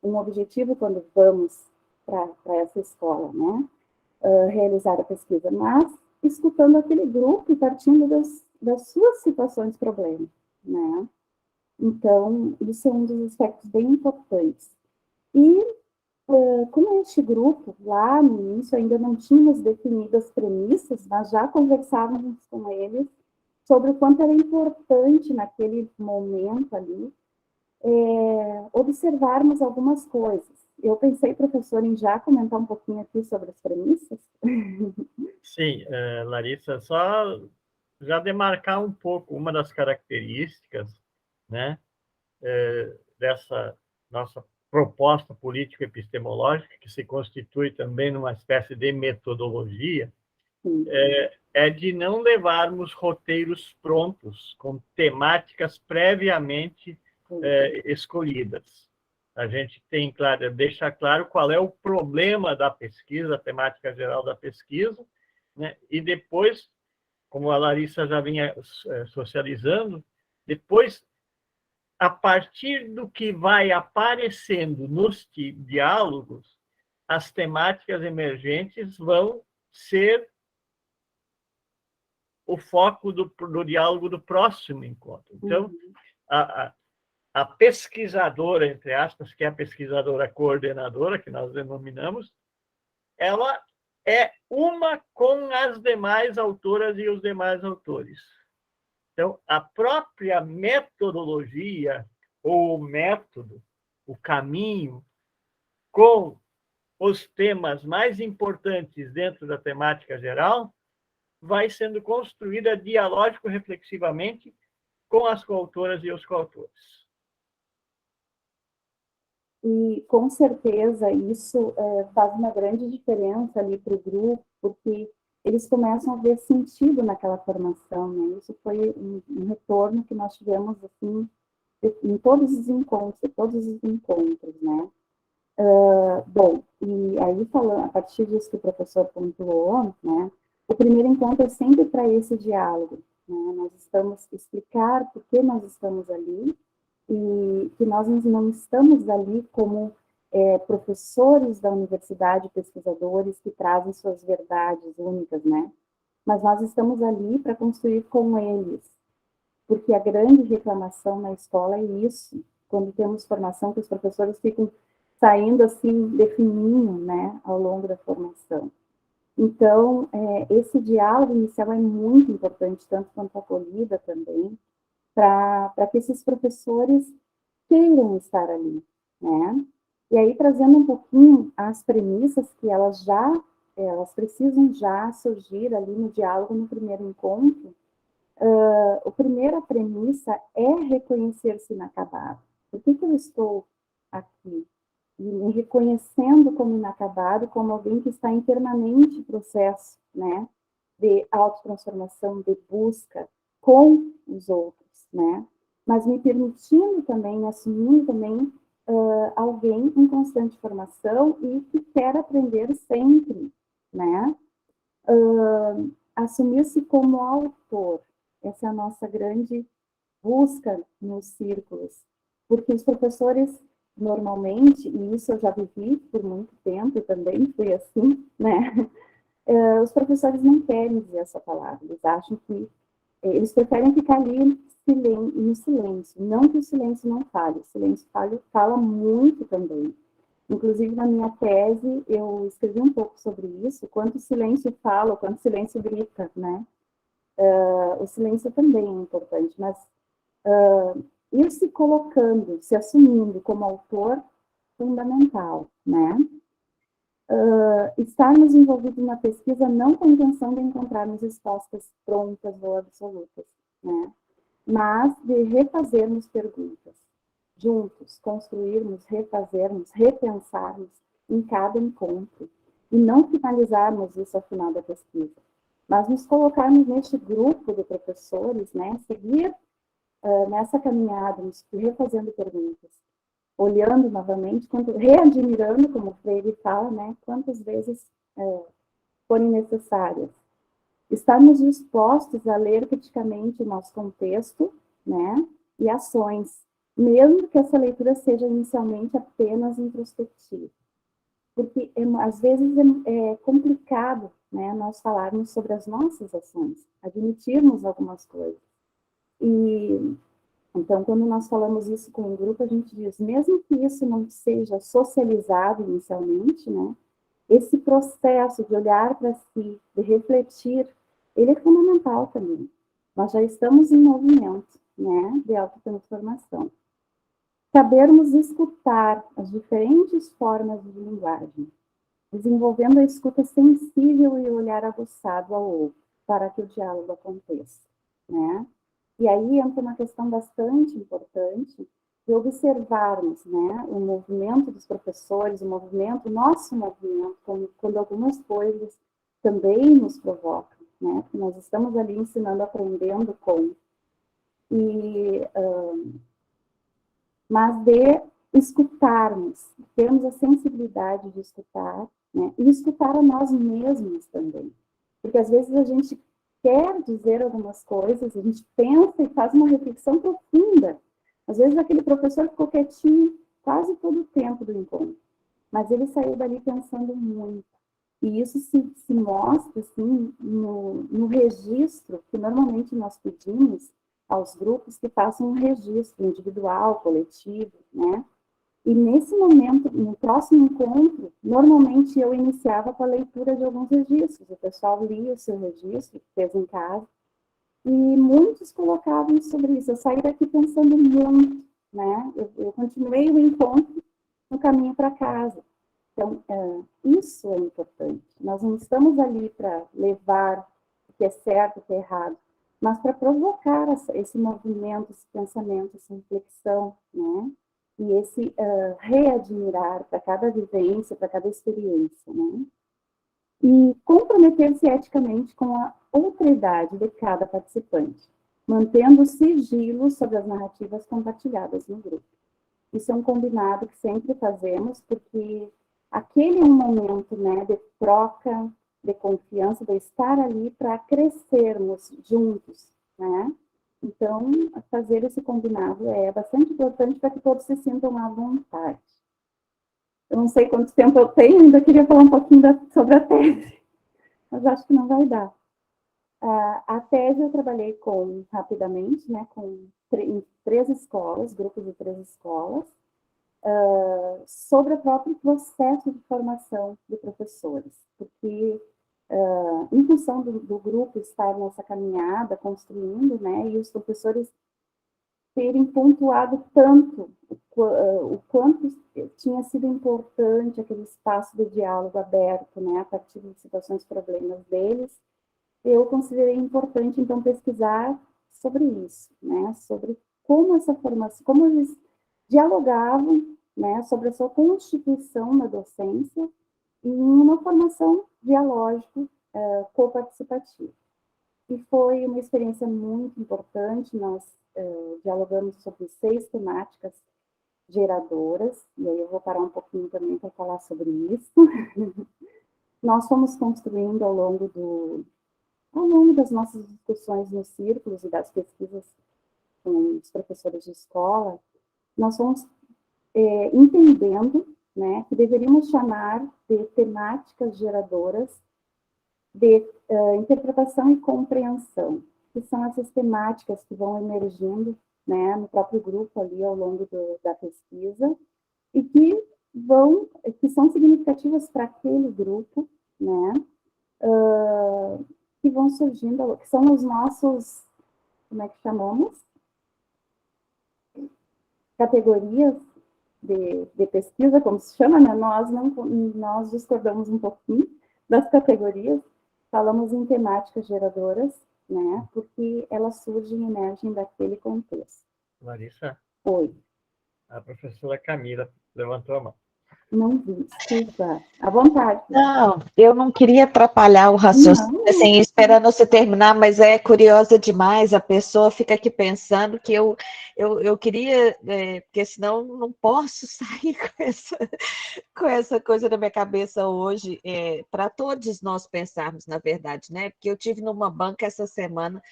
um objetivo quando vamos para essa escola, né? Realizar a pesquisa, mas escutando aquele grupo e partindo das suas situações problemas, né? Então, isso é um dos aspectos bem importantes. E com este grupo, lá no início, ainda não tínhamos definido as premissas, mas já conversávamos com eles sobre o quanto era importante, naquele momento ali, observarmos algumas coisas. Eu pensei, professor, em já comentar um pouquinho aqui sobre as premissas. Sim, Larissa, só já demarcar um pouco uma das características, né, dessa nossa proposta político-epistemológica, que se constitui também numa espécie de metodologia, é de não levarmos roteiros prontos, com temáticas previamente escolhidas. A gente tem deixa claro qual é o problema da pesquisa, a temática geral da pesquisa, né? E depois, como a Larissa já vinha socializando, depois, a partir do que vai aparecendo nos diálogos, as temáticas emergentes vão ser o foco do diálogo do próximo encontro. Então, a pesquisadora, entre aspas, que é a pesquisadora coordenadora, que nós denominamos, ela é uma com as demais autoras e os demais autores. Então, a própria metodologia, ou o método, o caminho, com os temas mais importantes dentro da temática geral, vai sendo construída dialógico-reflexivamente com as coautoras e os coautores. E, com certeza, isso faz uma grande diferença ali para o grupo, porque eles começam a ver sentido naquela formação, né? Isso foi um retorno que nós tivemos, assim, em todos os encontros, né? Bom, e aí falando, a partir disso que o professor pontuou, né? O primeiro encontro é sempre para esse diálogo, né? Nós estamos explicar por que nós estamos ali, e que nós não estamos ali como professores da universidade, pesquisadores que trazem suas verdades únicas, né? Mas nós estamos ali para construir com eles, porque a grande reclamação na escola é isso, quando temos formação, que os professores ficam saindo assim, definindo, né, ao longo da formação. Então, esse diálogo inicial é muito importante, tanto quanto a acolhida também, para que esses professores queiram estar ali, né? E aí, trazendo um pouquinho as premissas que elas precisam já surgir ali no diálogo no primeiro encontro, a primeira premissa é reconhecer-se inacabado. Por que eu estou aqui? E me reconhecendo como inacabado, como alguém que está em permanente processo, né, de autotransformação, de busca com os outros, né, mas me permitindo também, assumindo também alguém em constante formação e que quer aprender sempre, né, assumir-se como autor. Essa é a nossa grande busca nos círculos, porque os professores normalmente, e isso eu já vivi por muito tempo, também fui assim, né? Os professores não querem dizer essa palavra, eles acham que eles preferem ficar ali no silêncio. Não que o silêncio não fale, o silêncio fala muito também. Inclusive, na minha tese, eu escrevi um pouco sobre isso, quanto silêncio fala, quanto silêncio grita, né? O silêncio também é importante, mas ir se colocando, se assumindo como autor, fundamental, né? Estarmos envolvidos na pesquisa não com a intenção de encontrarmos respostas prontas ou absolutas, né? Mas de refazermos perguntas, juntos, construirmos, refazermos, repensarmos em cada encontro, e não finalizarmos isso ao final da pesquisa, mas nos colocarmos neste grupo de professores, né? Seguir nessa caminhada, refazendo perguntas, olhando novamente, readmirando, como o Freire fala, né, quantas vezes forem necessárias. Estarmos dispostos a ler criticamente o nosso contexto, né, e ações, mesmo que essa leitura seja inicialmente apenas introspectiva. Porque, às vezes, é complicado, né, nós falarmos sobre as nossas ações, admitirmos algumas coisas. E então, quando nós falamos isso com um grupo, a gente diz, mesmo que isso não seja socializado inicialmente, né, esse processo de olhar para si, de refletir, ele é fundamental também. Nós já estamos em movimento, né, de autotransformação. Sabermos escutar as diferentes formas de linguagem, desenvolvendo a escuta sensível e o olhar aguçado ao outro, para que o diálogo aconteça, né? E aí entra uma questão bastante importante de observarmos, né, o movimento dos professores, o nosso movimento, quando algumas coisas também nos provocam, né, porque nós estamos ali ensinando, aprendendo com. Mas de escutarmos, termos a sensibilidade de escutar, né, e escutar a nós mesmos também. Porque às vezes a gente quer dizer algumas coisas, a gente pensa e faz uma reflexão profunda. Às vezes aquele professor ficou quietinho quase todo o tempo do encontro, mas ele saiu dali pensando muito. E isso se mostra assim, no registro que normalmente nós pedimos aos grupos que façam um registro individual, coletivo, né? E nesse momento, no próximo encontro, normalmente eu iniciava com a leitura de alguns registros. O pessoal lia o seu registro, que fez em casa, e muitos colocavam sobre isso. Eu saí daqui pensando muito, né? Eu continuei o encontro no caminho para casa. Então, isso é importante. Nós não estamos ali para levar o que é certo, o que é errado, mas para provocar esse movimento, esse pensamento, essa reflexão, né? E esse readmirar para cada vivência, para cada experiência, né? E comprometer-se eticamente com a outridade de cada participante, mantendo o sigilo sobre as narrativas compartilhadas no grupo. Isso é um combinado que sempre fazemos, porque aquele é um momento, né, de troca, de confiança, de estar ali para crescermos juntos, né? Então, fazer esse combinado é bastante importante para que todos se sintam à vontade. Eu não sei quanto tempo eu tenho, ainda queria falar um pouquinho sobre a tese, mas acho que não vai dar. A tese eu trabalhei rapidamente, né, em 3 escolas, grupos de 3 escolas, sobre o próprio processo de formação de professores, porque em função do grupo estar nessa caminhada, construindo, né, e os professores terem pontuado tanto o quanto tinha sido importante aquele espaço de diálogo aberto, né, a partir de situações, problemas deles, eu considerei importante, então, pesquisar sobre isso, né, sobre como essa formação, como eles dialogavam, né, sobre a sua constituição na docência e em uma formação dialógica, coparticipativa. E foi uma experiência muito importante. Nós dialogamos sobre 6 temáticas geradoras, e aí eu vou parar um pouquinho também para falar sobre isso. Nós fomos construindo ao longo das nossas discussões nos círculos e das pesquisas com os professores de escola, nós fomos entendendo, né, que deveríamos chamar de temáticas geradoras de interpretação e compreensão, que são essas temáticas que vão emergindo, né, no próprio grupo ali ao longo da pesquisa, e que são significativas para aquele grupo, né, que vão surgindo, que são os nossos, como é que chamamos? Categorias de pesquisa, como se chama, né? Nós discordamos um pouquinho das categorias, falamos em temáticas geradoras, né? Porque elas surgem e emergem daquele contexto. Larissa? Oi. A professora Camila levantou a mão. Não vi, desculpa. À vontade. Não, eu não queria atrapalhar o raciocínio, Não. assim, esperando você terminar, mas é curiosa demais, a pessoa fica aqui pensando que eu queria, porque senão não posso sair com essa coisa na minha cabeça hoje, para todos nós pensarmos, na verdade, né? Porque eu tive numa banca essa semana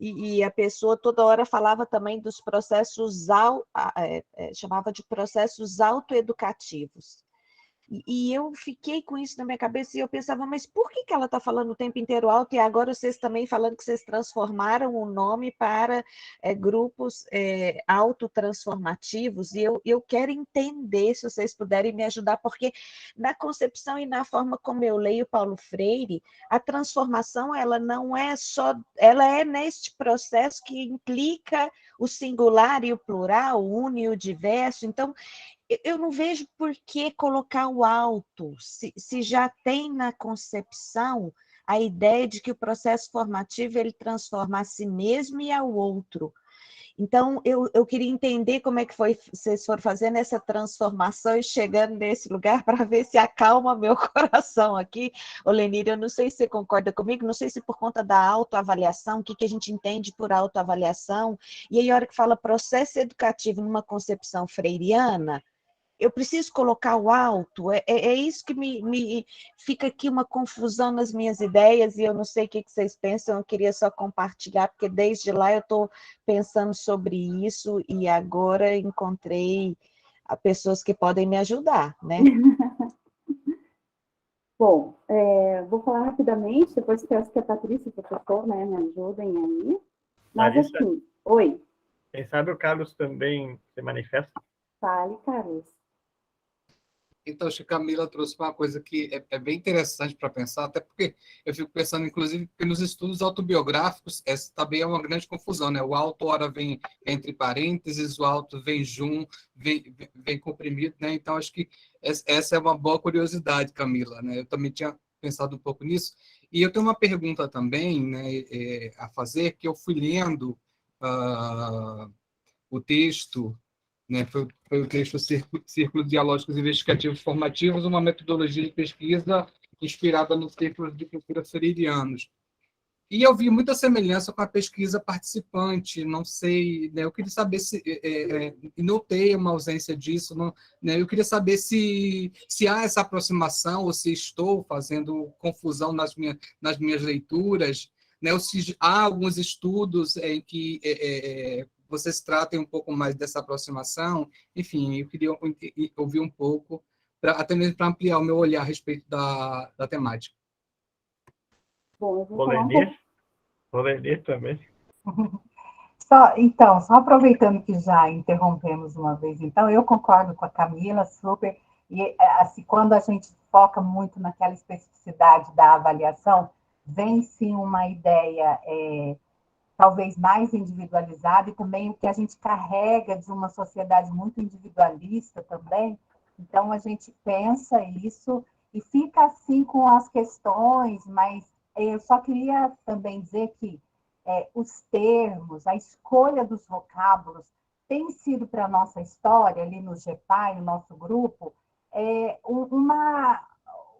e a pessoa toda hora falava também dos processos, chamava de processos autoeducativos. E eu fiquei com isso na minha cabeça e eu pensava, mas por que ela está falando o tempo inteiro alto e agora vocês também falando que vocês transformaram o nome para grupos autotransformativos? E eu quero entender, se vocês puderem me ajudar, porque na concepção e na forma como eu leio Paulo Freire, a transformação, ela não é só, ela é neste processo que implica o singular e o plural, o uno e o diverso. Então, eu não vejo por que colocar o alto, se já tem na concepção a ideia de que o processo formativo ele transforma a si mesmo e ao outro. Então, eu queria entender como é que vocês foram fazendo essa transformação e chegando nesse lugar para ver se acalma meu coração aqui. Ô, Lenira, eu não sei se você concorda comigo, não sei se por conta da autoavaliação, o que a gente entende por autoavaliação, e aí a hora que fala processo educativo numa concepção freiriana, eu preciso colocar o alto, é isso que me fica aqui uma confusão nas minhas ideias, e eu não sei o que vocês pensam, eu queria só compartilhar, porque desde lá eu estou pensando sobre isso, e agora encontrei pessoas que podem me ajudar, né? Bom, vou falar rapidamente, depois que a Patrícia e o professor, né, me ajudem aí. Mas Larissa, assim, oi. Quem sabe o Carlos também se manifesta? Fale, Carlos. Então, acho que a Camila trouxe uma coisa que é bem interessante para pensar, até porque eu fico pensando, inclusive, que nos estudos autobiográficos, essa também é uma grande confusão, né? O auto, ora, vem entre parênteses, o auto vem junto, vem comprimido, né? Então, acho que essa é uma boa curiosidade, Camila, né? Eu também tinha pensado um pouco nisso. E eu tenho uma pergunta também, né, a fazer, que eu fui lendo o texto, né, foi o texto Círculos Dialógicos Investigativos Formativos, uma metodologia de pesquisa inspirada nos círculos de cultura freirianos. E eu vi muita semelhança com a pesquisa participante, não sei, né, eu queria saber se, e notei uma ausência disso, não, né, eu queria saber se há essa aproximação, ou se estou fazendo confusão nas minhas leituras, né, ou se há alguns estudos em que vocês tratem um pouco mais dessa aproximação. Enfim, eu queria ouvir um pouco, até mesmo para ampliar o meu olhar a respeito da temática. Bom, eu vou falar um pouco. Vou ler também. Só aproveitando que já interrompemos uma vez, então, eu concordo com a Camila, super, e assim, quando a gente foca muito naquela especificidade da avaliação, vem sim uma ideia talvez mais individualizada, e também o que a gente carrega de uma sociedade muito individualista também, então a gente pensa isso e fica assim com as questões, mas eu só queria também dizer que os termos, a escolha dos vocábulos, tem sido para a nossa história, ali no GEPAI, no nosso grupo,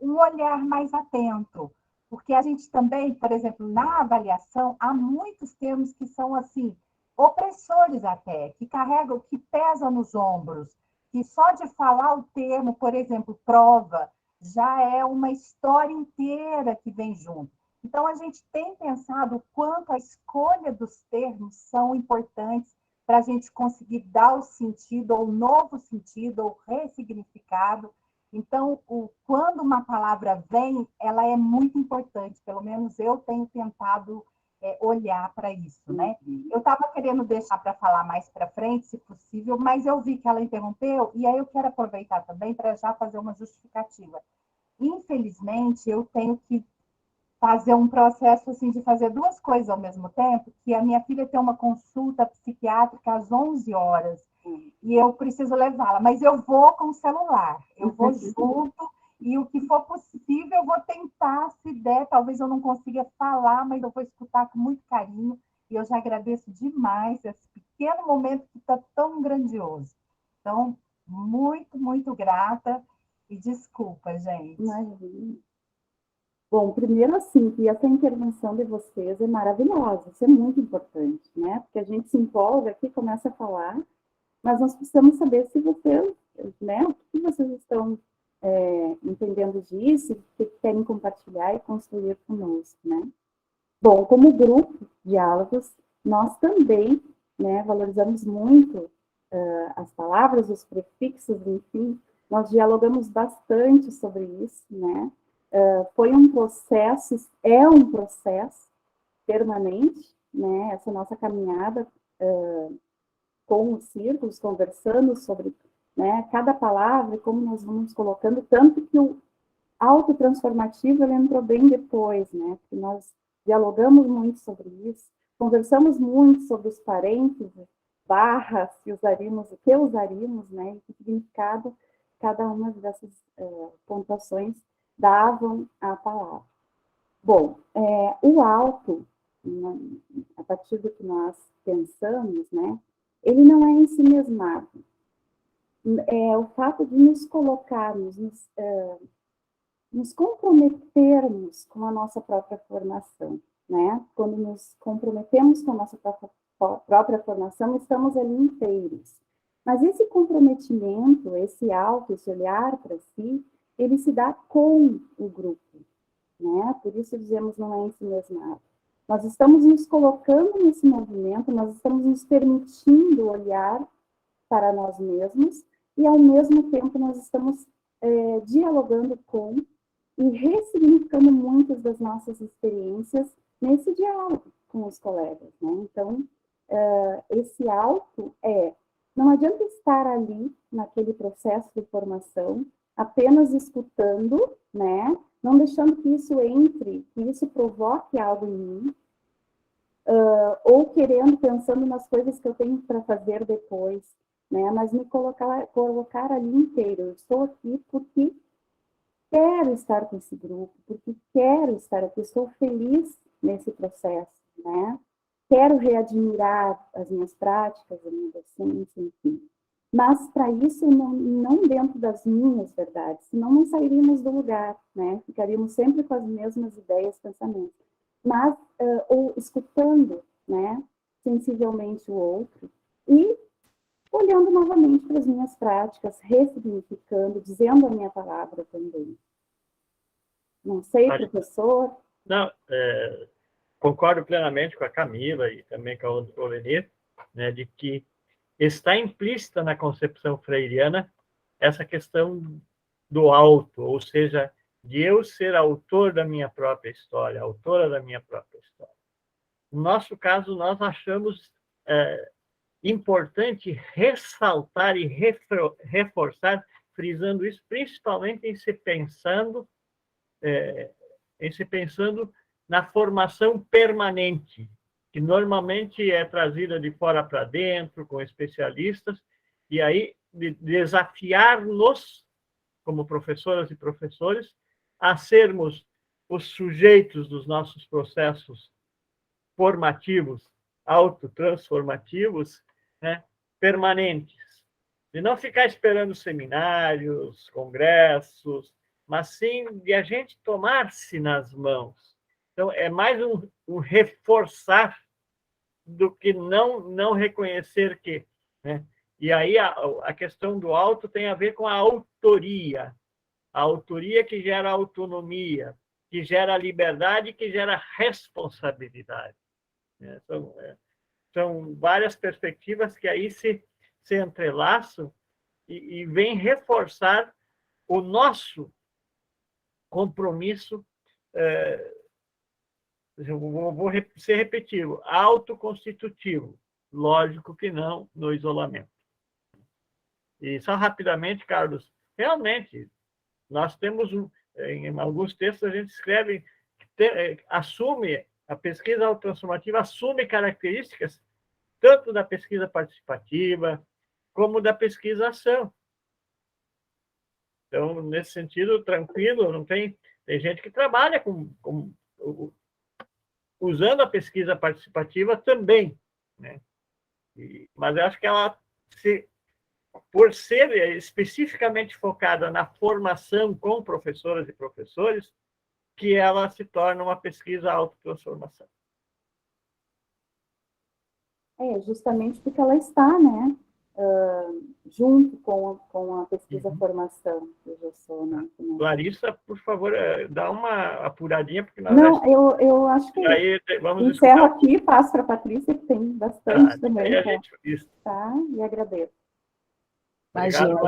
um olhar mais atento. Porque a gente também, por exemplo, na avaliação, há muitos termos que são assim, opressores até, que carregam, que pesam nos ombros, que só de falar o termo, por exemplo, prova, já é uma história inteira que vem junto. Então, a gente tem pensado o quanto a escolha dos termos são importantes para a gente conseguir dar o sentido, ou novo sentido, ou ressignificado. Então, quando uma palavra vem, ela é muito importante, pelo menos eu tenho tentado olhar para isso, né? Eu estava querendo deixar para falar mais para frente, se possível, mas eu vi que ela interrompeu, e aí eu quero aproveitar também para já fazer uma justificativa. Infelizmente, eu tenho que fazer um processo assim, de fazer duas coisas ao mesmo tempo, que a minha filha tem uma consulta psiquiátrica às 11 horas, e eu preciso levá-la, mas eu vou com o celular, eu vou junto, e o que for possível eu vou tentar, se der, talvez eu não consiga falar, mas eu vou escutar com muito carinho, e eu já agradeço demais esse pequeno momento que está tão grandioso. Então, muito, muito grata, e desculpa, gente. Imagina. Bom, primeiro assim, que essa intervenção de vocês é maravilhosa, isso é muito importante, né? Porque a gente se empolga aqui, começa a falar, mas nós precisamos saber se vocês, né, o que vocês estão entendendo disso, o que querem compartilhar e construir conosco, né? Bom, como grupo Diálogos, nós também, né, valorizamos muito as palavras, os prefixos, enfim, nós dialogamos bastante sobre isso, né? Foi um processo, é um processo permanente, né? Essa nossa caminhada com os círculos, conversando sobre, né, cada palavra e como nós vamos colocando, tanto que o autotransformativo ele entrou bem depois, né? Porque nós dialogamos muito sobre isso, conversamos muito sobre os parênteses, barras, que usaríamos, né? E que significado cada uma dessas pontuações davam à palavra. Bom, o auto, a partir do que nós pensamos, né, ele não é ensimesmado. O fato de nos colocarmos, nos comprometermos com a nossa própria formação, né? Quando nos comprometemos com a nossa própria formação, estamos ali inteiros. Mas esse comprometimento, esse auto, esse olhar para si, ele se dá com o grupo, né? Por isso dizemos não é ensimesmado. Nós estamos nos colocando nesse movimento, nós estamos nos permitindo olhar para nós mesmos e, ao mesmo tempo, nós estamos dialogando com e ressignificando muitas das nossas experiências nesse diálogo com os colegas, né? Então, esse auto não adianta estar ali naquele processo de formação apenas escutando, né? Não deixando que isso entre, que isso provoque algo em mim, ou querendo, pensando nas coisas que eu tenho para fazer depois, né? Mas me colocar ali inteiro. Eu estou aqui porque quero estar com esse grupo, porque quero estar aqui, estou feliz nesse processo, né? Quero readmirar as minhas práticas, a minha docência, enfim. Mas, para isso, não dentro das minhas verdades, senão não sairíamos do lugar, né? Ficaríamos sempre com as mesmas ideias, pensamentos. Mas, ou escutando, né? Sensivelmente o outro e olhando novamente para as minhas práticas, ressignificando, dizendo a minha palavra também. Não sei, professor? Não, concordo plenamente com a Camila e também com a Olenir, né, de que está implícita na concepção freiriana essa questão do auto, ou seja, de eu ser autor da minha própria história, autora da minha própria história. No nosso caso, nós achamos importante ressaltar e reforçar, frisando isso, principalmente em se pensando na formação permanente, que normalmente é trazida de fora para dentro, com especialistas, e aí desafiar-nos, como professoras e professores, a sermos os sujeitos dos nossos processos formativos, autotransformativos, né, permanentes. De não ficar esperando seminários, congressos, mas sim de a gente tomar-se nas mãos. Então, é mais um reforçar do que não reconhecer que. Né? E aí a questão do auto tem a ver com a autoria que gera autonomia, que gera liberdade, que gera responsabilidade. São várias perspectivas que aí se entrelaçam e vêm reforçar o nosso compromisso, vou ser repetitivo, autoconstitutivo. Lógico que não no isolamento. E só rapidamente, Carlos, realmente, nós temos, em alguns textos, a gente escreve, assume, a pesquisa autotransformativa assume características tanto da pesquisa participativa como da pesquisa-ação. Então, nesse sentido, tranquilo, não tem gente que trabalha usando a pesquisa participativa também, né? Mas eu acho que ela, por ser especificamente focada na formação com professoras e professores, que ela se torna uma pesquisa autotransformação. Justamente porque ela está, né, junto com a pesquisa formação, que eu já sou, né? Larissa, por favor, dá uma apuradinha, porque nós... Não, eu acho que aí, vamos encerro aqui, passo para a Patrícia, que tem bastante também. Tá? E agradeço. Imagina,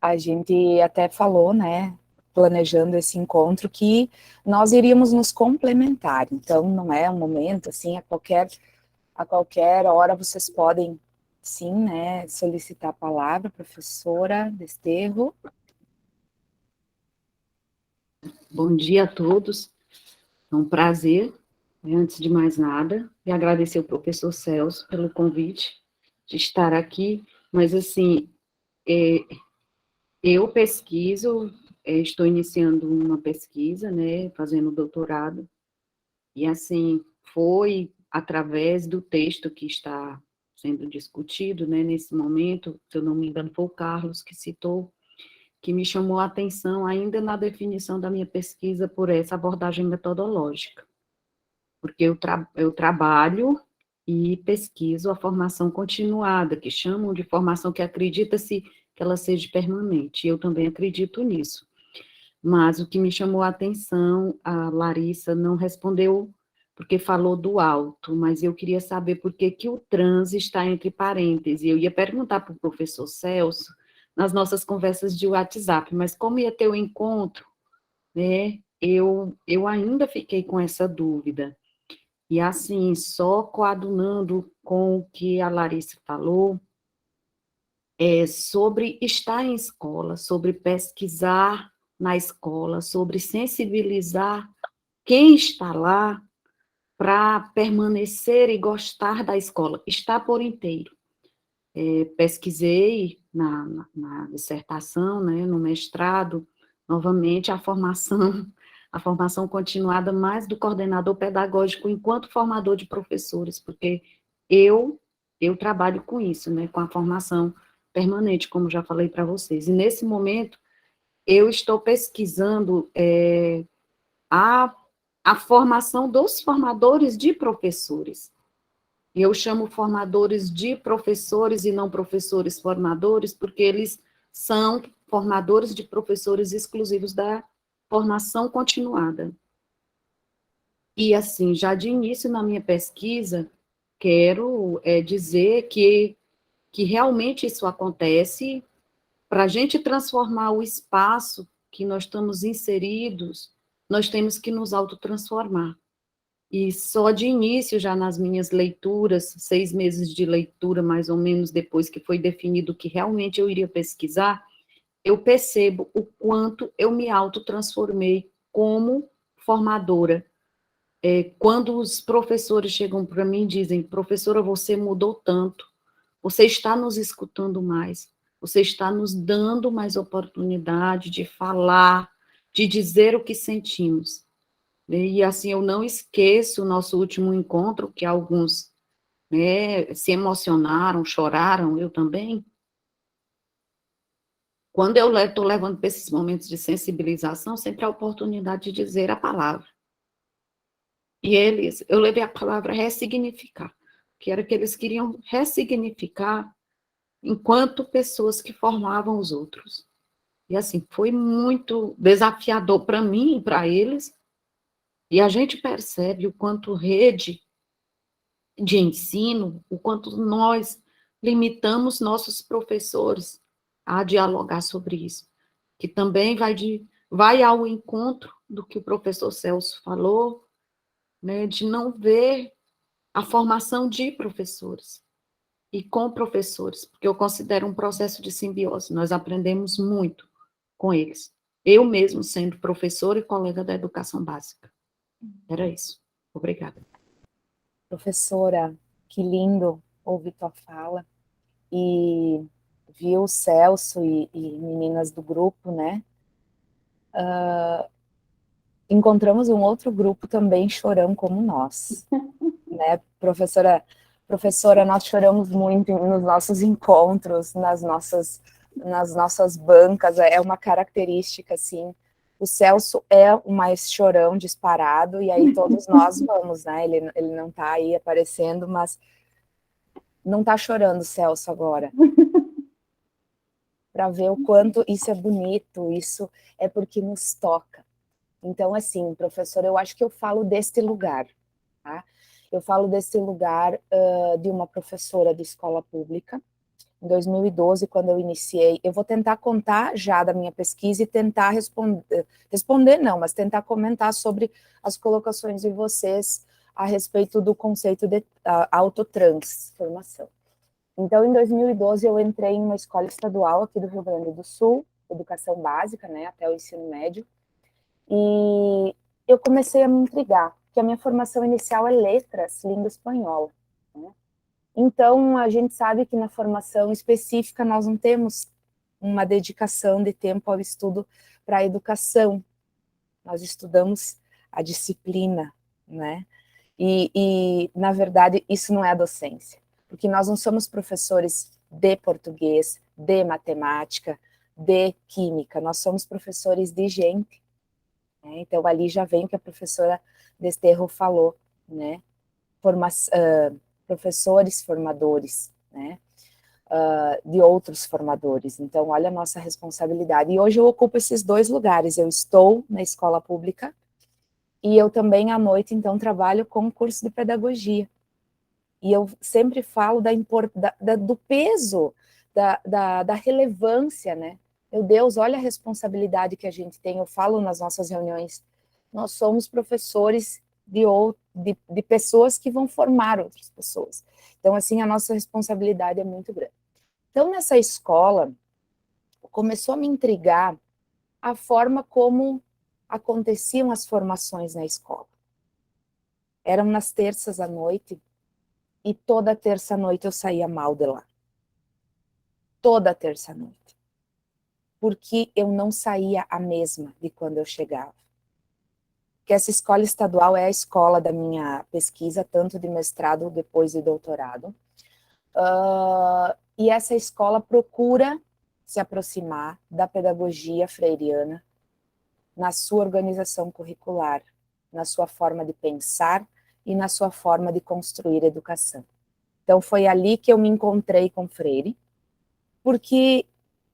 a gente até falou, né, planejando esse encontro, que nós iríamos nos complementar. Então, não é um momento, assim, a qualquer hora vocês podem, sim, né, solicitar a palavra, professora Desterro. Bom dia a todos. É um prazer, antes de mais nada, e agradecer ao professor Celso pelo convite de estar aqui, mas, assim, eu pesquiso, estou iniciando uma pesquisa, né, fazendo doutorado, e, assim, foi através do texto que está sendo discutido, né, nesse momento, se eu não me engano, foi o Carlos que citou, que me chamou a atenção ainda na definição da minha pesquisa por essa abordagem metodológica, porque eu trabalho e pesquiso a formação continuada, que chamam de formação que acredita-se que ela seja permanente, eu também acredito nisso. Mas o que me chamou a atenção, a Larissa não respondeu, porque falou do alto, mas eu queria saber por que o trans está entre parênteses. Eu ia perguntar para o professor Celso, nas nossas conversas de WhatsApp, mas como ia ter o encontro, né, eu ainda fiquei com essa dúvida. E, assim, só coadunando com o que a Larissa falou, sobre estar em escola, sobre pesquisar na escola, sobre sensibilizar quem está lá para permanecer e gostar da escola, estar por inteiro. Pesquisei na dissertação, né, no mestrado, novamente a formação continuada mais do coordenador pedagógico enquanto formador de professores, porque eu trabalho com isso, né, com a formação permanente, como já falei para vocês. E nesse momento, eu estou pesquisando a formação dos formadores de professores. E eu chamo formadores de professores e não professores formadores, porque eles são formadores de professores exclusivos da formação continuada. E, assim, já de início na minha pesquisa, quero dizer que realmente isso acontece. Para a gente transformar o espaço que nós estamos inseridos, nós temos que nos autotransformar. E só de início, já nas minhas leituras, 6 meses de leitura, mais ou menos, depois que foi definido que realmente eu iria pesquisar, eu percebo o quanto eu me autotransformei como formadora. Quando os professores chegam para mim e dizem, professora, você mudou tanto, você está nos escutando mais, você está nos dando mais oportunidade de falar, de dizer o que sentimos. E assim, eu não esqueço o nosso último encontro, que alguns, né, se emocionaram, choraram, eu também. Quando eu estou levando para esses momentos de sensibilização, sempre há a oportunidade de dizer a palavra. E eu levei a palavra ressignificar, que era que eles queriam ressignificar enquanto pessoas que formavam os outros. E assim, foi muito desafiador para mim e para eles, e a gente percebe o quanto rede de ensino, o quanto nós limitamos nossos professores a dialogar sobre isso, que também vai ao encontro do que o professor Celso falou, né, de não ver a formação de professores e com professores, porque eu considero um processo de simbiose, nós aprendemos muito com eles. Eu mesmo sendo professora e colega da educação básica. Era isso. Obrigada. Professora, que lindo ouvir tua fala. E viu o Celso e meninas do grupo, né? Encontramos um outro grupo também chorão como nós, né? Professora, nós choramos muito nos nossos encontros, nas nossas bancas, é uma característica, assim. O Celso é o mais chorão disparado, e aí todos nós vamos, né? Ele não está aí aparecendo, mas não está chorando, Celso, agora. Para ver o quanto isso é bonito, isso é porque nos toca. Então, assim, professora, eu acho que eu falo deste lugar, tá? Eu falo desse lugar de uma professora de escola pública. Em 2012, quando eu iniciei, eu vou tentar contar já da minha pesquisa e tentar responder não, mas tentar comentar sobre as colocações de vocês a respeito do conceito de autotransformação. Então, em 2012, eu entrei em uma escola estadual aqui do Rio Grande do Sul, educação básica, né, até o ensino médio, e eu comecei a me intrigar, porque a minha formação inicial é letras, língua espanhola, né? Então, a gente sabe que na formação específica nós não temos uma dedicação de tempo ao estudo para a educação, nós estudamos a disciplina, né? E, na verdade, isso não é a docência, porque nós não somos professores de português, de matemática, de química, nós somos professores de gente, né? Então, ali já vem o que a professora Desterro falou, né? Professores formadores, né? De outros formadores. Então, olha a nossa responsabilidade. E hoje eu ocupo esses dois lugares. Eu estou na escola pública e eu também, à noite, então, trabalho com o curso de pedagogia. E eu sempre falo do peso, da relevância, né? Meu Deus, olha a responsabilidade que a gente tem. Eu falo nas nossas reuniões, nós somos professores de pessoas que vão formar outras pessoas. Então, assim, a nossa responsabilidade é muito grande. Então, nessa escola, começou a me intrigar a forma como aconteciam as formações na escola. Eram nas terças à noite, e toda terça-noite eu saía mal de lá. Toda terça-noite. Porque eu não saía a mesma de quando eu chegava. Porque essa escola estadual é a escola da minha pesquisa, tanto de mestrado, depois de doutorado. E essa escola procura se aproximar da pedagogia freiriana na sua organização curricular, na sua forma de pensar e na sua forma de construir educação. Então, foi ali que eu me encontrei com Freire, porque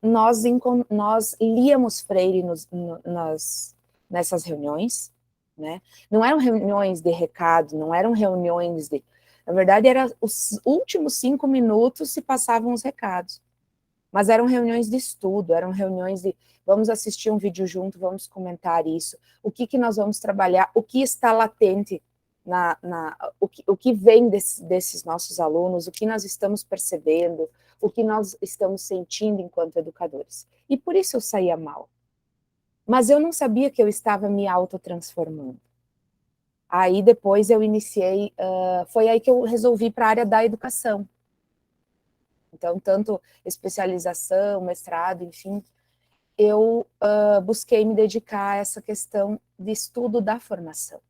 nós líamos Freire nessas reuniões, né? Não eram reuniões de recado, não eram reuniões de... Na verdade, eram os últimos 5 minutos se passavam os recados. Mas eram reuniões de estudo, eram reuniões de vamos assistir um vídeo junto, vamos comentar isso, o que nós vamos trabalhar, o que está latente, o que vem desses nossos alunos, o que nós estamos percebendo, o que nós estamos sentindo enquanto educadores. E por isso eu saía mal. Mas eu não sabia que eu estava me autotransformando. Aí depois eu iniciei, foi aí que eu resolvi para a área da educação. Então, tanto especialização, mestrado, enfim, eu busquei me dedicar a essa questão de estudo da formação.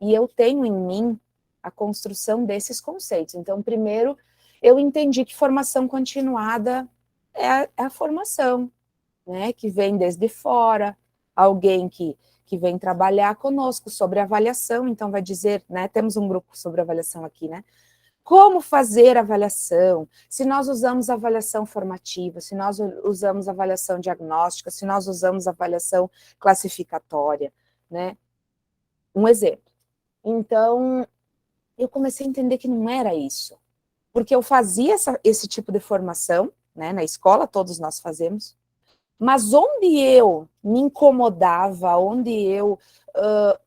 E eu tenho em mim a construção desses conceitos. Então, primeiro, eu entendi que formação continuada é a formação, né, que vem desde fora, alguém que vem trabalhar conosco sobre avaliação, então vai dizer, né, temos um grupo sobre avaliação aqui, né, como fazer avaliação, se nós usamos avaliação formativa, se nós usamos avaliação diagnóstica, se nós usamos avaliação classificatória, né? Um exemplo. Então, eu comecei a entender que não era isso, porque eu fazia esse tipo de formação, né, na escola, todos nós fazemos, mas onde eu me incomodava, onde eu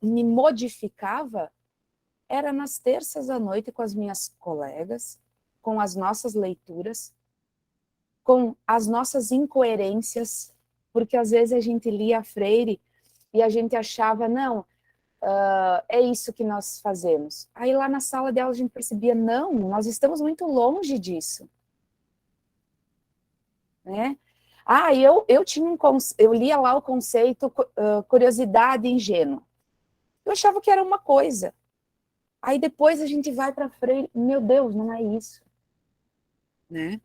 me modificava, era nas terças à noite com as minhas colegas, com as nossas leituras, com as nossas incoerências, porque às vezes a gente lia Freire e a gente achava, não, é isso que nós fazemos. Aí lá na sala de aula a gente percebia, não, nós estamos muito longe disso. Né? Eu lia lá o conceito curiosidade ingênua. Eu achava que era uma coisa. Aí depois a gente vai para Freire, meu Deus, não é isso. Né?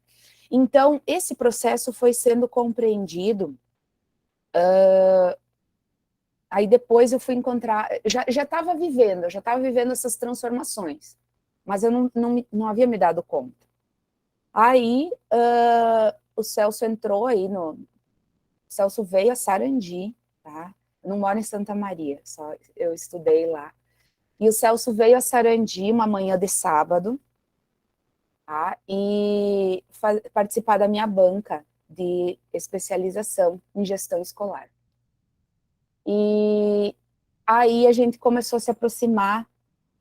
Então, esse processo foi sendo compreendido. Aí depois eu fui encontrar, já estava vivendo essas transformações, mas eu não havia me dado conta. Aí o Celso entrou aí, o Celso veio a Sarandi, tá? Eu não moro em Santa Maria, só eu estudei lá. E o Celso veio a Sarandi uma manhã de sábado, tá? E participar da minha banca de especialização em gestão escolar. E aí a gente começou a se aproximar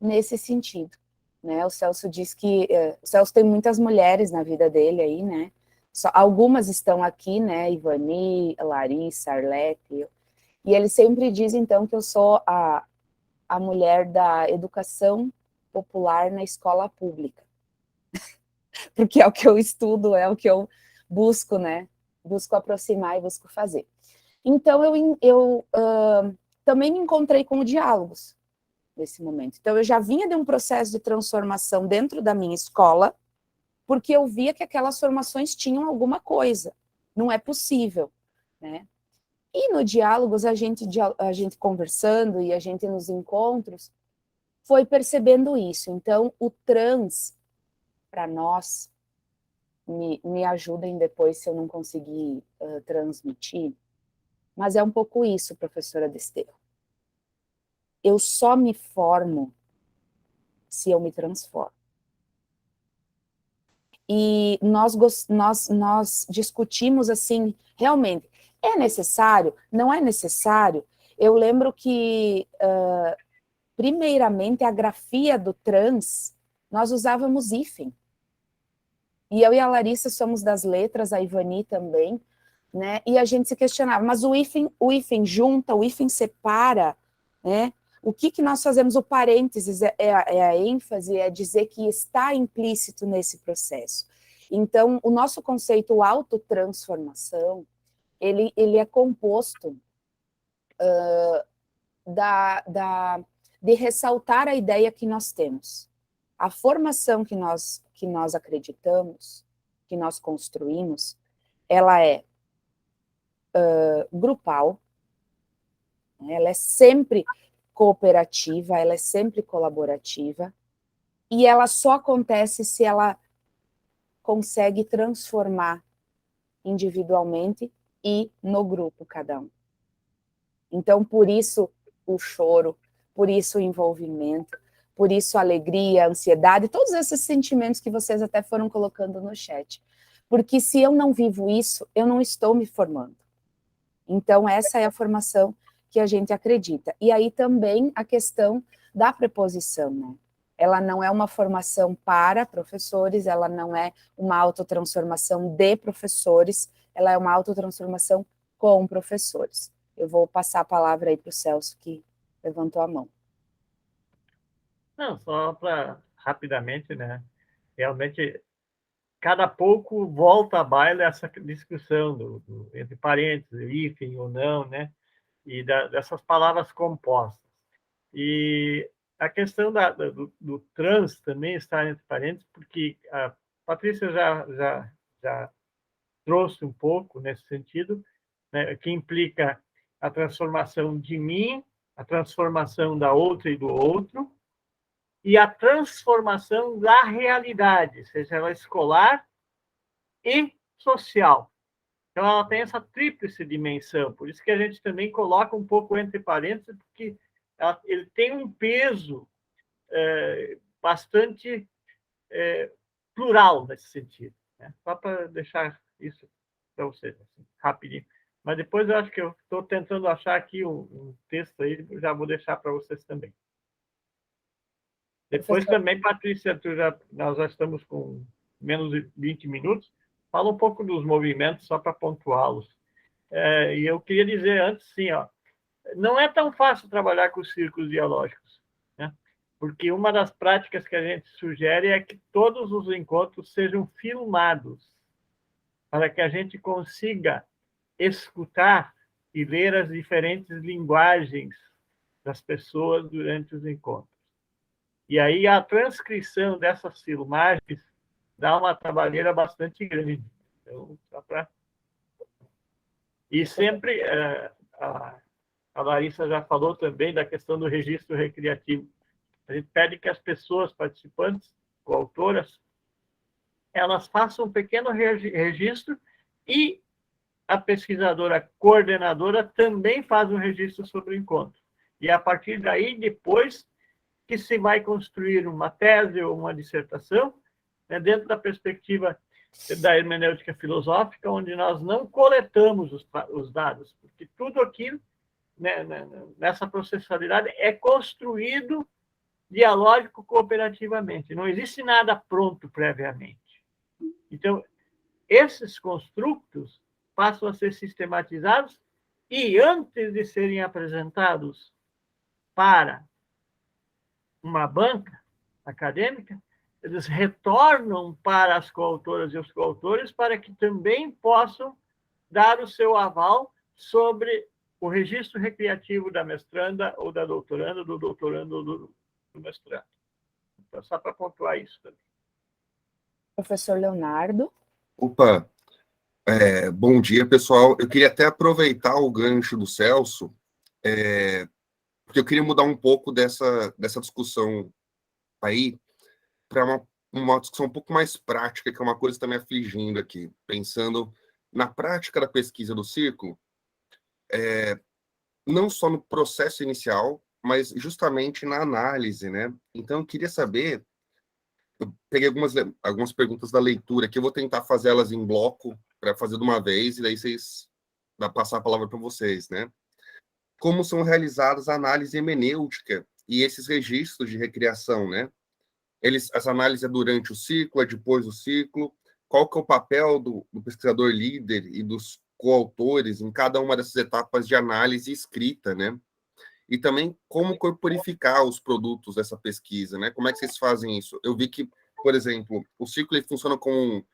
nesse sentido, né? O Celso diz que o Celso tem muitas mulheres na vida dele aí, né? Algumas estão aqui, né? Ivani, Larissa, Arlete. E ele sempre diz, então, que eu sou a mulher da educação popular na escola pública. Porque é o que eu estudo, é o que eu busco, né? Busco aproximar e busco fazer. Então, eu também me encontrei com o diálogos nesse momento. Então, eu já vinha de um processo de transformação dentro da minha escola, porque eu via que aquelas formações tinham alguma coisa. Não é possível, né? E no diálogos, a gente conversando e a gente nos encontros, foi percebendo isso. Então, o trans, para nós, me ajudem depois se eu não conseguir transmitir, mas é um pouco isso, professora Desterro. Eu só me formo se eu me transformo. E nós discutimos assim, realmente, é necessário? Não é necessário? Eu lembro que, primeiramente, a grafia do trans, nós usávamos hífen. E eu e a Larissa somos das letras, a Ivani também, né? E a gente se questionava, mas o hífen junta, o hífen separa, né? O que nós fazemos? O parênteses é a ênfase, é dizer que está implícito nesse processo. Então, o nosso conceito autotransformação, ele é composto de ressaltar a ideia que nós temos. A formação que nós acreditamos, que nós construímos, ela é grupal, ela é sempre cooperativa, ela é sempre colaborativa, e ela só acontece se ela consegue transformar individualmente e no grupo cada um. Então, por isso o choro, por isso o envolvimento, por isso a alegria, a ansiedade, todos esses sentimentos que vocês até foram colocando no chat. Porque se eu não vivo isso, eu não estou me formando. Então, essa é a formação que a gente acredita. E aí também a questão da preposição, né? Ela não é uma formação para professores, ela não é uma autotransformação de professores, ela é uma autotransformação com professores. Eu vou passar a palavra aí para o Celso, que levantou a mão. Não, só para, rapidamente, né? Realmente, cada pouco volta à baila essa discussão entre parênteses, hífen ou não, né? E dessas palavras compostas. E a questão do trans também está entre parênteses, porque a Patrícia já trouxe um pouco nesse sentido, né, que implica a transformação de mim, a transformação da outra e do outro, e a transformação da realidade, seja ela escolar e social. Então, ela tem essa tríplice dimensão, por isso que a gente também coloca um pouco entre parênteses, porque ele tem um peso bastante plural nesse sentido, né? Só para deixar isso para vocês, assim, rapidinho. Mas depois eu acho que eu estou tentando achar aqui um texto aí, já vou deixar para vocês também. Depois também, Patrícia, nós já estamos com menos de 20 minutos, fala um pouco dos movimentos, só para pontuá-los. E eu queria dizer antes, sim, ó, não é tão fácil trabalhar com os círculos dialógicos, né? Porque uma das práticas que a gente sugere é que todos os encontros sejam filmados, para que a gente consiga escutar e ler as diferentes linguagens das pessoas durante os encontros. E aí a transcrição dessas filmagens dá uma trabalheira bastante grande. Então, E sempre, a Larissa já falou também da questão do registro recreativo. A gente pede que as pessoas participantes, coautoras, elas façam um pequeno registro e a pesquisadora coordenadora também faz um registro sobre o encontro. E a partir daí, depois, que se vai construir uma tese ou uma dissertação, né, dentro da perspectiva da hermenêutica filosófica, onde nós não coletamos os dados, porque tudo aquilo, né, nessa processualidade, é construído dialógico cooperativamente. Não existe nada pronto previamente. Então, esses construtos passam a ser sistematizados e, antes de serem apresentados para uma banca acadêmica, eles retornam para as coautoras e os coautores para que também possam dar o seu aval sobre o registro recreativo da mestranda ou da doutoranda, do doutorando ou do mestrando. Então, só para pontuar isso também. Professor Leonardo. Opa, bom dia, pessoal. Eu queria até aproveitar o gancho do Celso, porque eu queria mudar um pouco dessa discussão aí para uma discussão um pouco mais prática, que é uma coisa que está me afligindo aqui, pensando na prática da pesquisa do círculo, não só no processo inicial, mas justamente na análise, né? Então, eu queria saber, eu peguei algumas perguntas da leitura, que eu vou tentar fazer elas em bloco, para fazer de uma vez, e daí vai passar a palavra para vocês, né? Como são realizadas a análise hermenêutica e esses registros de recriação, né? Essa análise é durante o ciclo, é depois do ciclo? qual que é o papel do pesquisador líder e dos coautores em cada uma dessas etapas de análise e escrita, né? E também como corporificar os produtos dessa pesquisa, né? Como é que vocês fazem isso? Eu vi que, por exemplo, o círculo ele funciona como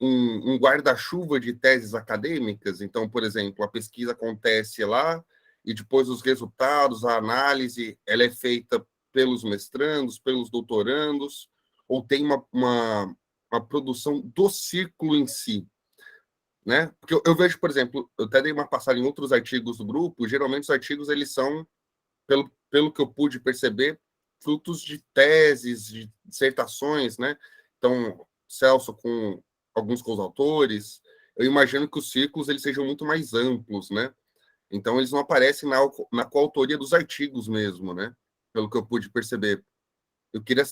um guarda-chuva de teses acadêmicas. Então, por exemplo, a pesquisa acontece lá e depois os resultados, a análise, ela é feita pelos mestrandos, pelos doutorandos, ou tem uma produção do círculo em si, né? Porque eu vejo, por exemplo, eu até dei uma passada em outros artigos do grupo, geralmente os artigos, eles são, pelo que eu pude perceber, frutos de teses, de dissertações, né? Então, Celso com alguns coautores, eu imagino que os círculos eles sejam muito mais amplos, né? Então, eles não aparecem na coautoria dos artigos mesmo, né? Pelo que eu pude perceber. Eu queria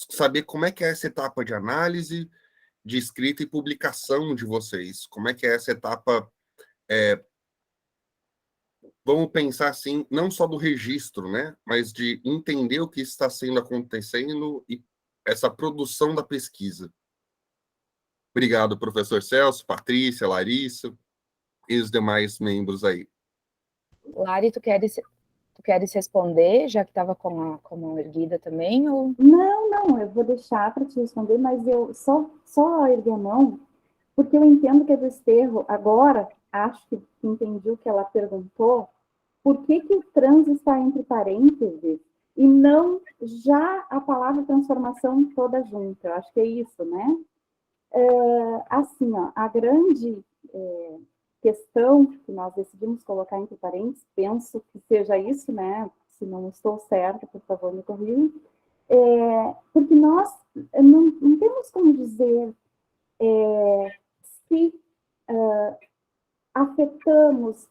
saber como é que é essa etapa de análise, de escrita e publicação de vocês. Como é que é essa etapa, vamos pensar assim, não só do registro, né? Mas de entender o que está acontecendo e essa produção da pesquisa. Obrigado, professor Celso, Patrícia, Larissa e os demais membros aí. Lari, tu queres responder, já que estava com a mão erguida também? Ou... Não, eu vou deixar para te responder, mas eu só ergui a mão, porque eu entendo que a do Desterro, agora, acho que entendi o que ela perguntou, por que o trans está entre parênteses e não já a palavra transformação toda junta? Eu acho que é isso, né? Assim, ó, a grande questão que nós decidimos colocar entre parênteses, penso que seja isso, né? Se não estou certa, por favor, me corrijam. Porque nós não temos como dizer se afetamos,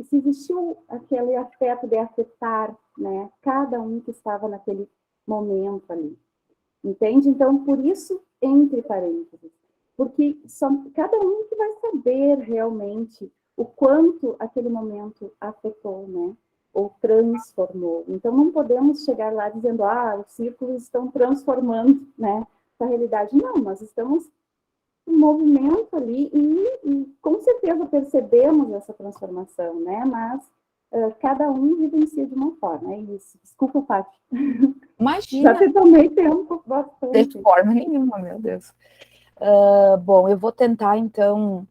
se existiu aquele afeto de afetar, né? Cada um que estava naquele momento ali. Entende? Então, por isso, entre parênteses. Porque só cada um que vai saber realmente o quanto aquele momento afetou, né? Ou transformou. Então, não podemos chegar lá dizendo, os círculos estão transformando, né? Essa realidade. Não, nós estamos em movimento ali e com certeza percebemos essa transformação, né? Mas cada um vivencia de uma forma, é isso. Desculpa, Paty. Imagina. Já te tomei tempo bastante. De forma nenhuma, meu Deus. Bom, eu vou tentar, então,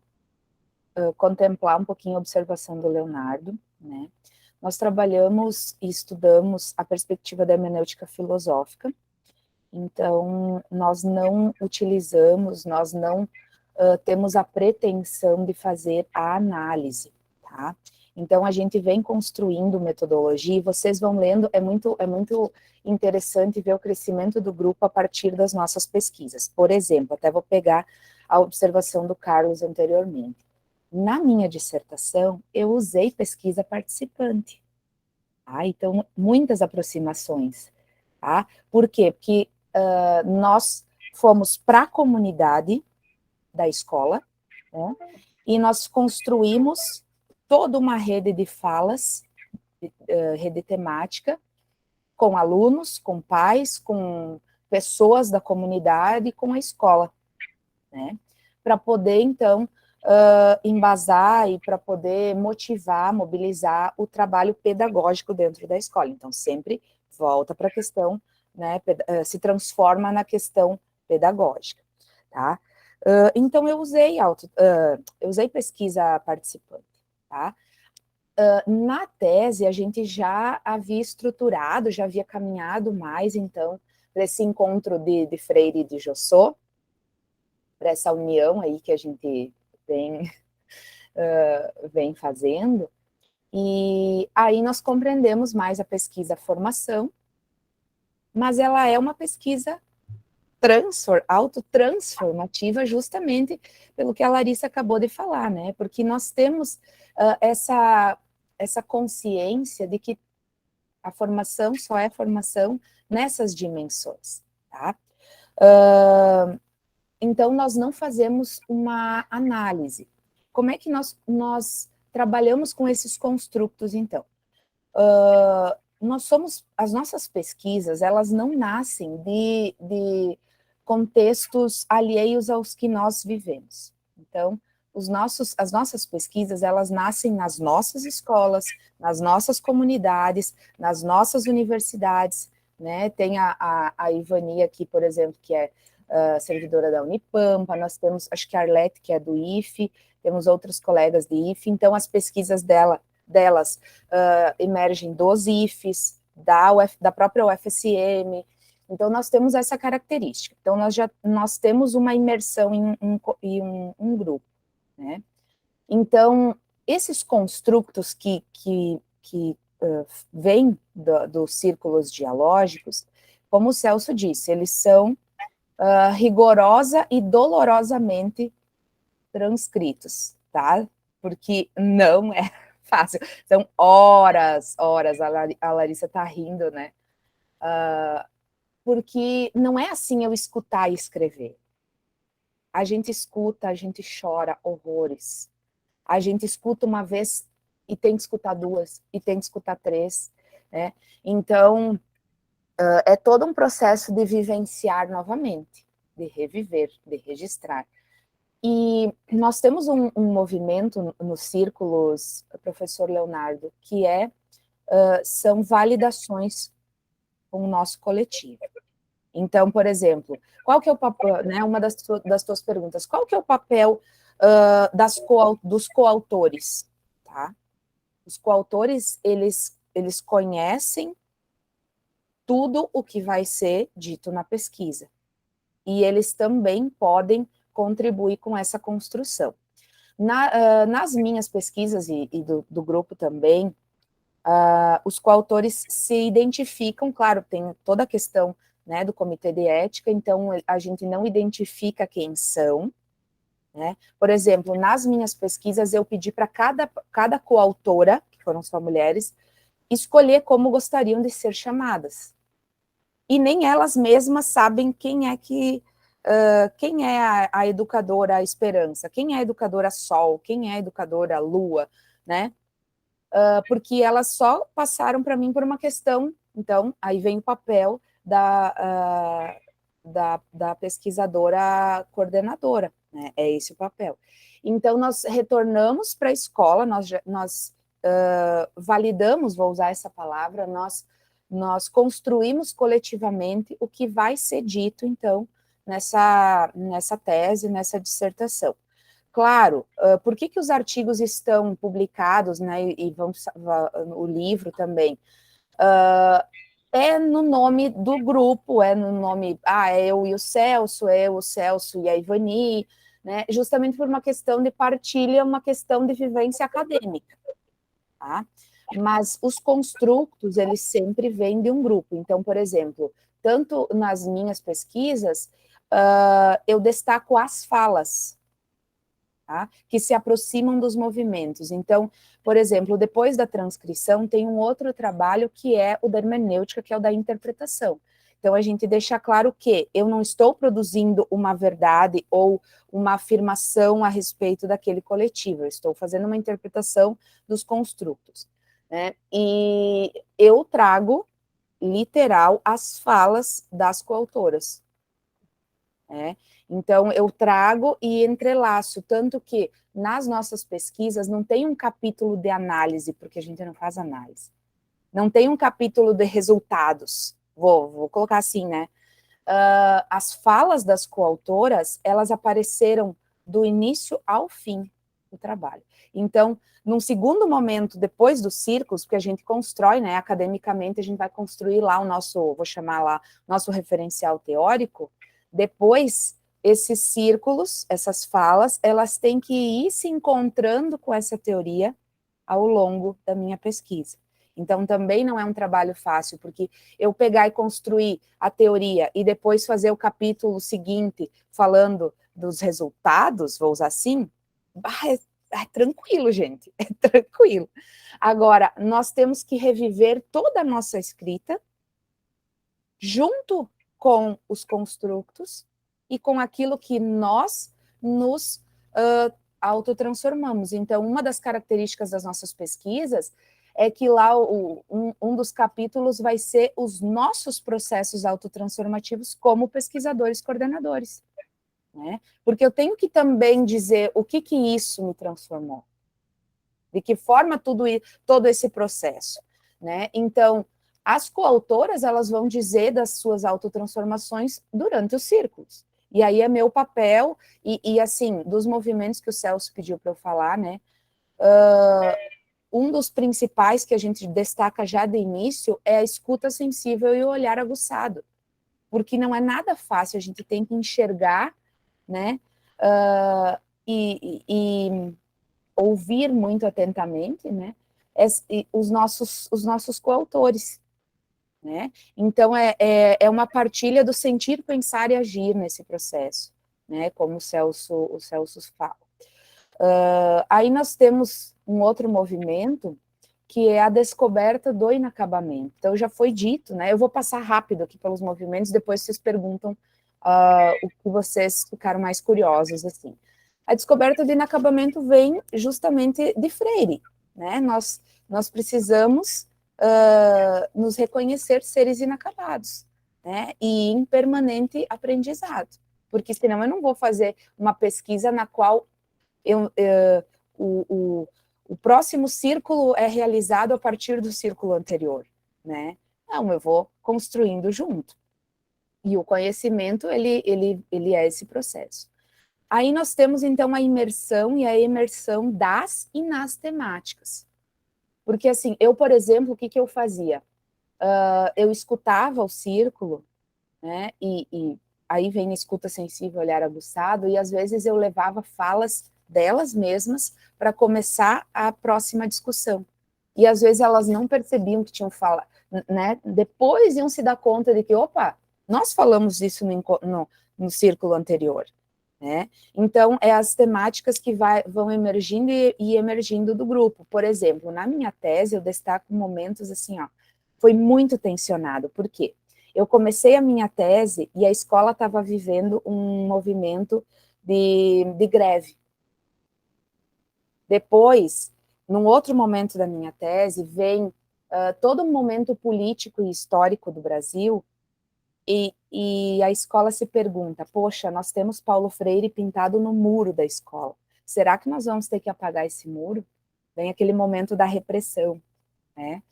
contemplar um pouquinho a observação do Leonardo, né? Nós trabalhamos e estudamos a perspectiva da hermenêutica filosófica, então, nós não utilizamos, nós não temos a pretensão de fazer a análise, tá? Então, a gente vem construindo metodologia e vocês vão lendo, é muito interessante ver o crescimento do grupo a partir das nossas pesquisas. Por exemplo, até vou pegar a observação do Carlos anteriormente. Na minha dissertação, eu usei pesquisa participante. Tá? Então, muitas aproximações. Tá? Por quê? Porque nós fomos para a comunidade da escola, né? E nós construímos toda uma rede de falas, rede temática, com alunos, com pais, com pessoas da comunidade, com a escola, né? Para poder, então, embasar e para poder motivar, mobilizar o trabalho pedagógico dentro da escola. Então, sempre volta para a questão, né, se transforma na questão pedagógica, tá? Então, eu usei pesquisa participante, tá? Na tese, a gente já havia estruturado, já havia caminhado mais, então, para esse encontro de Freire e de Jossô, para essa união aí que a gente vem fazendo, e aí nós compreendemos mais a pesquisa formação, mas ela é uma pesquisa autotransformativa justamente pelo que a Larissa acabou de falar, né? Porque nós temos essa consciência de que a formação só é formação nessas dimensões, tá? Então, nós não fazemos uma análise. Como é que nós trabalhamos com esses construtos, então? As nossas pesquisas, elas não nascem contextos alheios aos que nós vivemos. Então, as nossas pesquisas, elas nascem nas nossas escolas, nas nossas comunidades, nas nossas universidades, né? Tem a Ivani aqui, por exemplo, que é servidora da Unipampa, nós temos, acho que a Arlete, que é do IFE, temos outros colegas de IFE, então as pesquisas delas emergem dos IFES, da própria UFSM, então nós temos essa característica, então nós temos uma imersão em um grupo, né? Então, esses construtos que vêm dos círculos dialógicos, como o Celso disse, eles são rigorosa e dolorosamente transcritos, tá? Porque não é fácil, são horas, a Larissa tá rindo, né? Porque não é assim eu escutar e escrever. A gente escuta, a gente chora horrores. A gente escuta uma vez e tem que escutar duas, e tem que escutar três, né? Então, é todo um processo de vivenciar novamente, de reviver, de registrar. E nós temos um movimento nos círculos, professor Leonardo, que são validações com o nosso coletivo. Então, por exemplo, qual que é o papel, né, uma das tuas perguntas, qual que é o papel dos coautores, tá? Os coautores, eles conhecem tudo o que vai ser dito na pesquisa, e eles também podem contribuir com essa construção. Nas minhas pesquisas, e do grupo também, os coautores se identificam, claro, tem toda a questão, né, do comitê de ética, então a gente não identifica quem são, né? Por exemplo, nas minhas pesquisas eu pedi para cada coautora, que foram só mulheres, escolher como gostariam de ser chamadas. E nem elas mesmas sabem quem é a educadora Esperança, quem é a educadora Sol, quem é a educadora Lua, né? Porque elas só passaram para mim por uma questão, então, aí vem o papel da pesquisadora coordenadora, né? É esse o papel. Então, nós retornamos para a escola, nós validamos, vou usar essa palavra, nós construímos coletivamente o que vai ser dito, então, nessa tese, nessa dissertação. Claro, por que os artigos estão publicados, né, e o livro também? É no nome do grupo, é no nome, é eu e o Celso e a Ivani, né, justamente por uma questão de partilha, uma questão de vivência acadêmica, tá? Mas os construtos, eles sempre vêm de um grupo. Então, por exemplo, tanto nas minhas pesquisas, eu destaco as falas, tá? Que se aproximam dos movimentos. Então, por exemplo, depois da transcrição, tem um outro trabalho que é o da hermenêutica, que é o da interpretação. Então, a gente deixa claro que eu não estou produzindo uma verdade ou uma afirmação a respeito daquele coletivo, eu estou fazendo uma interpretação dos construtos, né? E eu trago, literal, as falas das coautoras, né? Então, eu trago e entrelaço, tanto que nas nossas pesquisas não tem um capítulo de análise, porque a gente não faz análise. Não tem um capítulo de resultados, vou colocar assim, né? As falas das coautoras, elas apareceram do início ao fim do trabalho. Então, num segundo momento, depois dos círculos, que a gente constrói, né, academicamente, a gente vai construir lá vou chamar lá, nosso referencial teórico, depois, esses círculos, essas falas, elas têm que ir se encontrando com essa teoria ao longo da minha pesquisa. Então, também não é um trabalho fácil, porque eu pegar e construir a teoria e depois fazer o capítulo seguinte falando dos resultados, vou usar assim, é tranquilo, gente, é tranquilo. Agora, nós temos que reviver toda a nossa escrita junto com os construtos e com aquilo que nós nos autotransformamos. Então, uma das características das nossas pesquisas é que lá um dos capítulos vai ser os nossos processos autotransformativos como pesquisadores coordenadores, né? Porque eu tenho que também dizer o que isso me transformou, de que forma todo esse processo, né? Então, as coautoras, elas vão dizer das suas autotransformações durante os círculos. E aí é meu papel, e assim, dos movimentos que o Celso pediu para eu falar, né? Um dos principais que a gente destaca já de início é a escuta sensível e o olhar aguçado, porque não é nada fácil, a gente tem que enxergar, né? E ouvir muito atentamente, né? Os nossos coautores, né? Então, é uma partilha do sentir, pensar e agir nesse processo, né? Como o Celso fala. Aí nós temos um outro movimento, que é a descoberta do inacabamento. Então, já foi dito, né? Eu vou passar rápido aqui pelos movimentos, depois vocês perguntam o que vocês ficaram mais curiosos, assim. A descoberta do inacabamento vem justamente de Freire, né? Nós precisamos nos reconhecer seres inacabados, né? E em permanente aprendizado, porque senão eu não vou fazer uma pesquisa na qual o próximo círculo é realizado a partir do círculo anterior, né? Não, eu vou construindo junto. E o conhecimento, ele é esse processo. Aí nós temos, então, a imersão e a emersão das e nas temáticas. Porque, assim, eu, por exemplo, o que eu fazia? Eu escutava o círculo, né? E aí vem a escuta sensível, olhar aguçado, e às vezes eu levava falas delas mesmas para começar a próxima discussão. E às vezes elas não percebiam que tinham fala, né? Depois iam se dar conta de que, opa, nós falamos isso no círculo anterior, né? Então, é as temáticas que vão emergindo e emergindo do grupo. Por exemplo, na minha tese, eu destaco momentos assim, ó, foi muito tensionado. Por quê? Eu comecei a minha tese e a escola estava vivendo um movimento de greve. Depois, num outro momento da minha tese, vem todo um momento político e histórico do Brasil, e a escola se pergunta, poxa, nós temos Paulo Freire pintado no muro da escola, será que nós vamos ter que apagar esse muro? Vem aquele momento da repressão, né?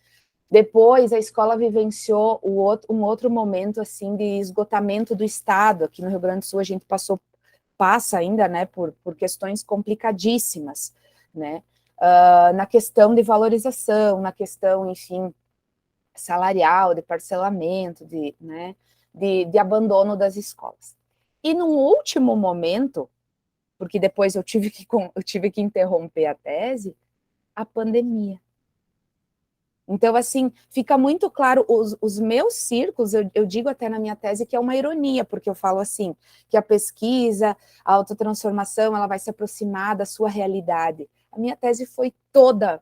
Depois, a escola vivenciou um outro momento, assim, de esgotamento do Estado. Aqui no Rio Grande do Sul, a gente passa ainda, né, por questões complicadíssimas, né, na questão de valorização, na questão, enfim, salarial, de parcelamento, né, de abandono das escolas. E num último momento, porque depois eu tive que interromper a tese, a pandemia. Então, assim, fica muito claro, os meus círculos, eu digo até na minha tese que é uma ironia, porque eu falo assim, que a pesquisa, a autotransformação, ela vai se aproximar da sua realidade. A minha tese foi toda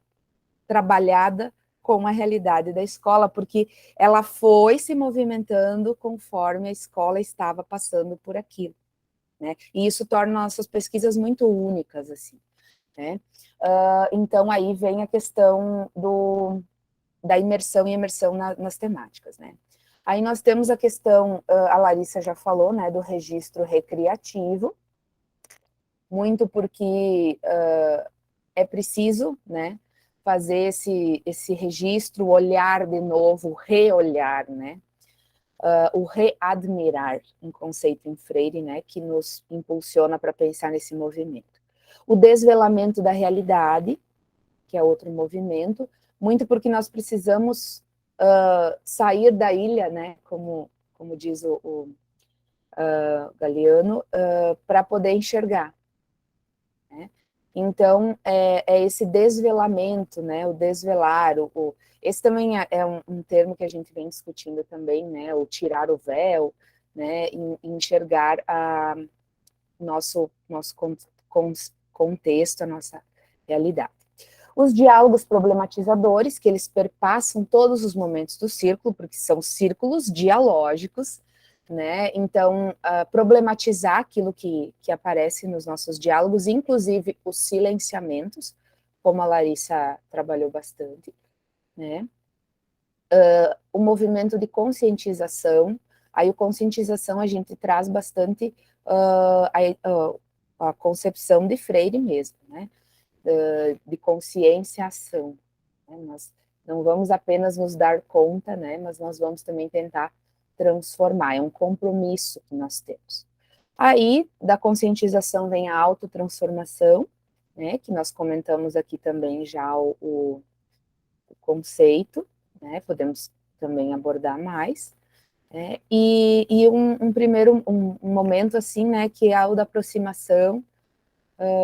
trabalhada com a realidade da escola, porque ela foi se movimentando conforme a escola estava passando por aquilo, né? E isso torna nossas pesquisas muito únicas, assim, né? Então, aí vem a questão da imersão e emersão nas temáticas, né? Aí nós temos a questão, a Larissa já falou, né, do registro recreativo, muito porque é preciso, né, fazer esse registro, olhar de novo, reolhar, né, o readmirar, um conceito em Freire, né, que nos impulsiona para pensar nesse movimento. O desvelamento da realidade, que é outro movimento, muito porque nós precisamos sair da ilha, né, como diz o Galeano, para poder enxergar, né? Então, é esse desvelamento, né, o desvelar, esse também é um termo que a gente vem discutindo também, né, o tirar o véu, né, e enxergar nosso contexto, a nossa realidade. Os diálogos problematizadores, que eles perpassam todos os momentos do círculo, porque são círculos dialógicos, né? Então, problematizar aquilo que aparece nos nossos diálogos, inclusive os silenciamentos, como a Larissa trabalhou bastante. né? O movimento de conscientização. Aí, o conscientização, a gente traz bastante a concepção de Freire mesmo, né? De conscienciação. Né? Nós não vamos apenas nos dar conta, né? Mas nós vamos também tentar transformar. É um compromisso que nós temos. Aí, da conscientização vem a autotransformação, né? Que nós comentamos aqui também já o conceito, né? Podemos também abordar mais. E um primeiro momento, assim, né? Que é o da aproximação,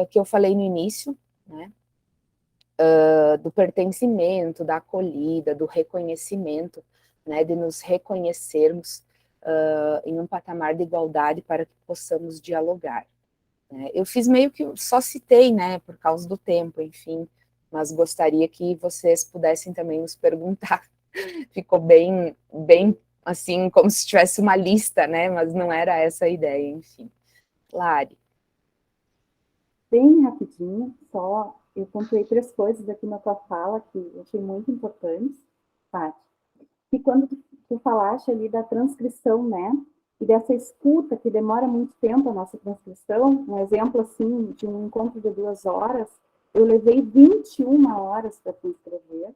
que eu falei no início, né? Do pertencimento, da acolhida, do reconhecimento, né? De nos reconhecermos em um patamar de igualdade para que possamos dialogar. Eu fiz meio que, só citei, né? Por causa do tempo, enfim, mas gostaria que vocês pudessem também nos perguntar. Ficou bem, assim, como se tivesse uma lista, né? Mas não era essa a ideia, enfim. Lari. Bem rapidinho, só eu pontuei 3 coisas aqui na tua fala que eu achei muito importantes, Paty. E quando tu falaste ali da transcrição, né? E dessa escuta que demora muito tempo a nossa transcrição, um exemplo assim de um encontro de 2 horas, eu levei 21 horas para transcrever.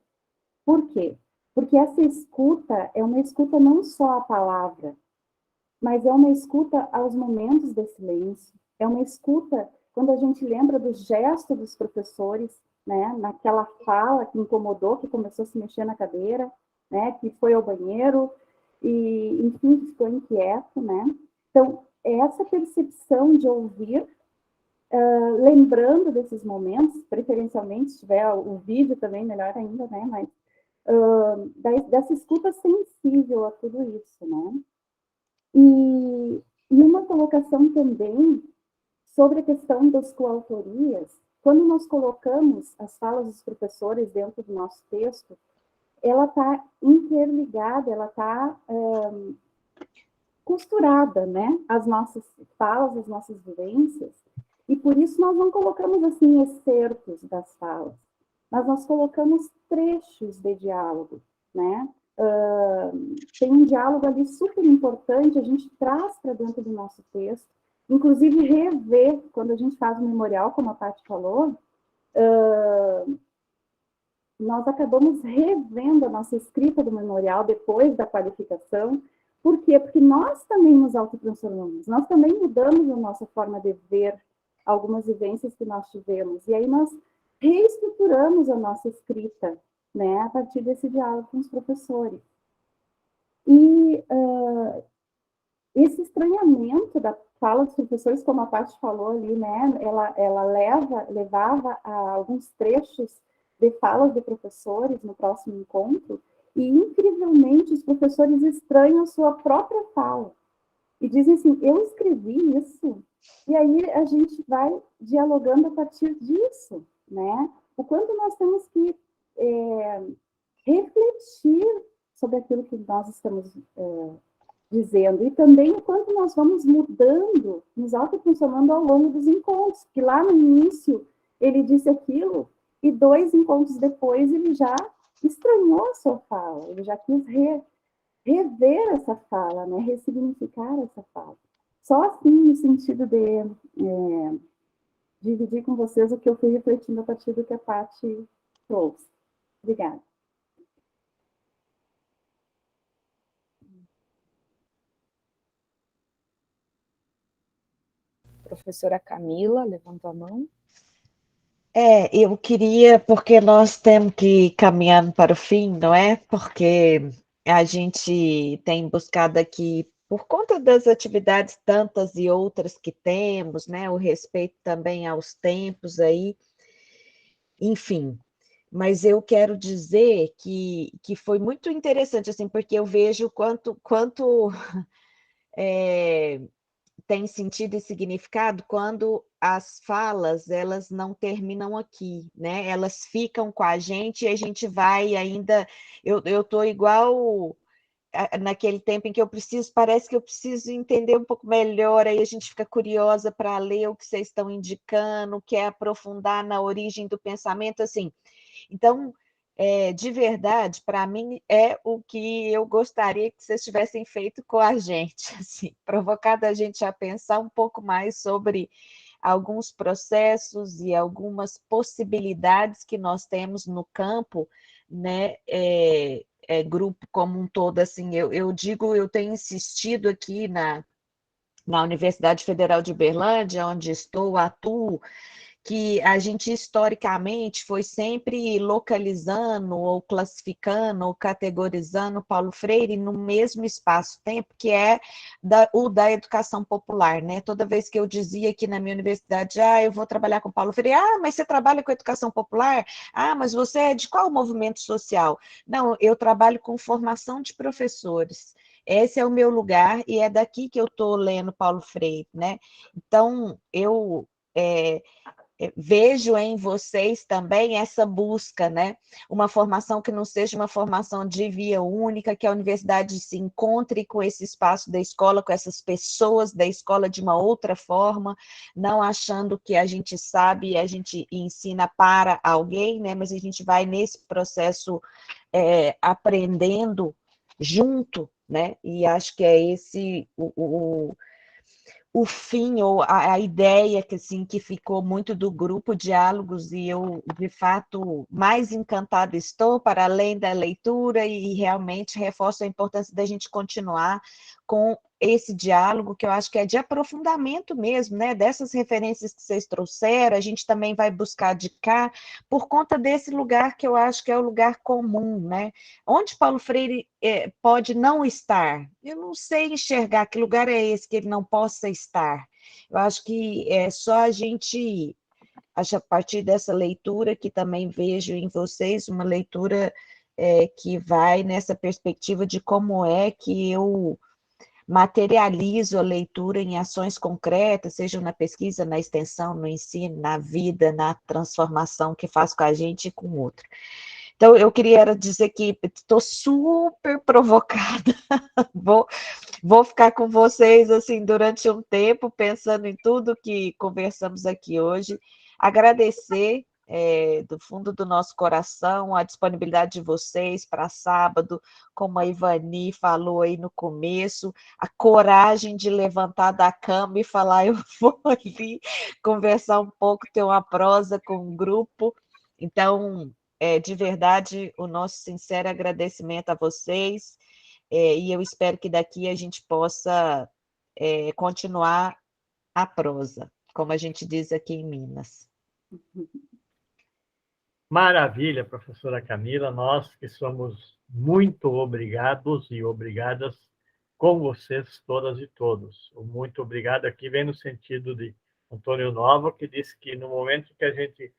Por quê? Porque essa escuta é uma escuta não só à palavra, mas é uma escuta aos momentos de silêncio, é uma escuta quando a gente lembra do gesto dos professores, né, naquela fala que incomodou, que começou a se mexer na cadeira, né, que foi ao banheiro, e, enfim, ficou inquieto, né? Então, essa percepção de ouvir, lembrando desses momentos, preferencialmente, se tiver o vídeo também, melhor ainda, né? Mas dessa escuta sensível a tudo isso, né? E uma colocação também sobre a questão das coautorias. Quando nós colocamos as falas dos professores dentro do nosso texto, ela está interligada, ela está costurada, né? As nossas falas, as nossas vivências, e por isso nós não colocamos assim excertos das falas, mas nós colocamos trechos de diálogo, né? Tem um diálogo ali super importante, a gente traz para dentro do nosso texto, inclusive rever, quando a gente faz o memorial, como a Paty falou, nós acabamos revendo a nossa escrita do memorial depois da qualificação. Por quê? Porque nós também nos autotransformamos, nós também mudamos a nossa forma de ver algumas vivências que nós tivemos, e aí nós reestruturamos a nossa escrita, né, a partir desse diálogo com os professores. E esse estranhamento da fala dos professores, como a Paty falou ali, né, ela levava a alguns trechos de falas de professores no próximo encontro, e incrivelmente os professores estranham a sua própria fala, e dizem assim, eu escrevi isso, e aí a gente vai dialogando a partir disso, né, o quanto nós temos que refletir sobre aquilo que nós estamos dizendo, e também o quanto nós vamos mudando, nos autotransformando ao longo dos encontros, que lá no início ele disse aquilo, e 2 encontros depois ele já estranhou a sua fala, ele já quis rever essa fala, né, ressignificar essa fala. Só assim, no sentido de dividir com vocês o que eu fui refletindo a partir do que a Paty trouxe. Obrigada. Professora Camila, levantou a mão. Eu queria, porque nós temos que ir caminhando para o fim, não é? Porque a gente tem buscado aqui, por conta das atividades tantas e outras que temos, né? O respeito também aos tempos aí, enfim. Mas eu quero dizer que foi muito interessante, assim, porque eu vejo quanto tem sentido e significado quando as falas, elas não terminam aqui, né? Elas ficam com a gente e a gente vai ainda... Eu estou igual naquele tempo em que parece que eu preciso entender um pouco melhor, aí a gente fica curiosa para ler o que vocês estão indicando, quer aprofundar na origem do pensamento, assim. Então, de verdade, para mim, é o que eu gostaria que vocês tivessem feito com a gente, assim, provocado a gente a pensar um pouco mais sobre alguns processos e algumas possibilidades que nós temos no campo, né? Grupo como um todo, assim, eu digo, eu tenho insistido aqui na Universidade Federal de Uberlândia, onde estou, atuo, que a gente historicamente foi sempre localizando ou classificando ou categorizando Paulo Freire no mesmo espaço-tempo, que é o da educação popular, né? Toda vez que eu dizia aqui na minha universidade, eu vou trabalhar com Paulo Freire, mas você trabalha com educação popular? Mas você é de qual movimento social? Não, eu trabalho com formação de professores. Esse é o meu lugar e é daqui que eu estou lendo Paulo Freire, né? Então, eu vejo em vocês também essa busca, né? Uma formação que não seja uma formação de via única, que a universidade se encontre com esse espaço da escola, com essas pessoas da escola de uma outra forma, não achando que a gente sabe e a gente ensina para alguém, né? Mas a gente vai nesse processo aprendendo junto, né? E acho que é esse o fim ou a ideia que, assim, que ficou muito do grupo Diálogos, e eu, de fato, mais encantada estou, para além da leitura, e realmente reforço a importância da gente continuar com esse diálogo, que eu acho que é de aprofundamento mesmo, né? Dessas referências que vocês trouxeram, a gente também vai buscar de cá, por conta desse lugar que eu acho que é o lugar comum, né? Onde Paulo Freire pode não estar? Eu não sei enxergar que lugar é esse que ele não possa estar. Eu acho que é só a gente, acho, a partir dessa leitura, que também vejo em vocês, uma leitura que vai nessa perspectiva de como é que eu materializo a leitura em ações concretas, seja na pesquisa, na extensão, no ensino, na vida, na transformação que faz com a gente e com o outro. Então, eu queria dizer que estou super provocada, vou ficar com vocês assim durante um tempo, pensando em tudo que conversamos aqui hoje, agradecer do fundo do nosso coração a disponibilidade de vocês para sábado, como a Ivani falou aí no começo, a coragem de levantar da cama e falar, eu vou ali conversar um pouco, ter uma prosa com o grupo. Então, de verdade, o nosso sincero agradecimento a vocês, e eu espero que daqui a gente possa continuar a prosa, como a gente diz aqui em Minas. Maravilha, professora Camila, nós que somos muito obrigados e obrigadas com vocês todas e todos. O muito obrigado aqui vem no sentido de Antônio Nova, que disse que no momento que a gente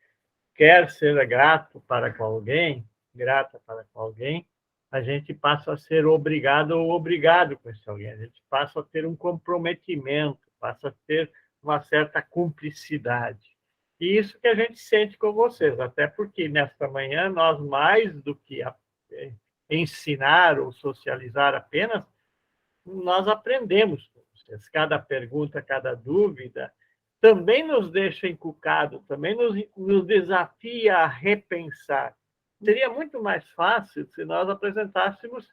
quer ser grato para com alguém, grata para com alguém, a gente passa a ser obrigado ou obrigado com esse alguém. A gente passa a ter um comprometimento, passa a ter uma certa cumplicidade. E isso que a gente sente com vocês, até porque nesta manhã nós, mais do que ensinar ou socializar apenas, nós aprendemos com vocês. Cada pergunta, cada dúvida também nos deixa encucado, também nos desafia a repensar. Seria muito mais fácil se nós apresentássemos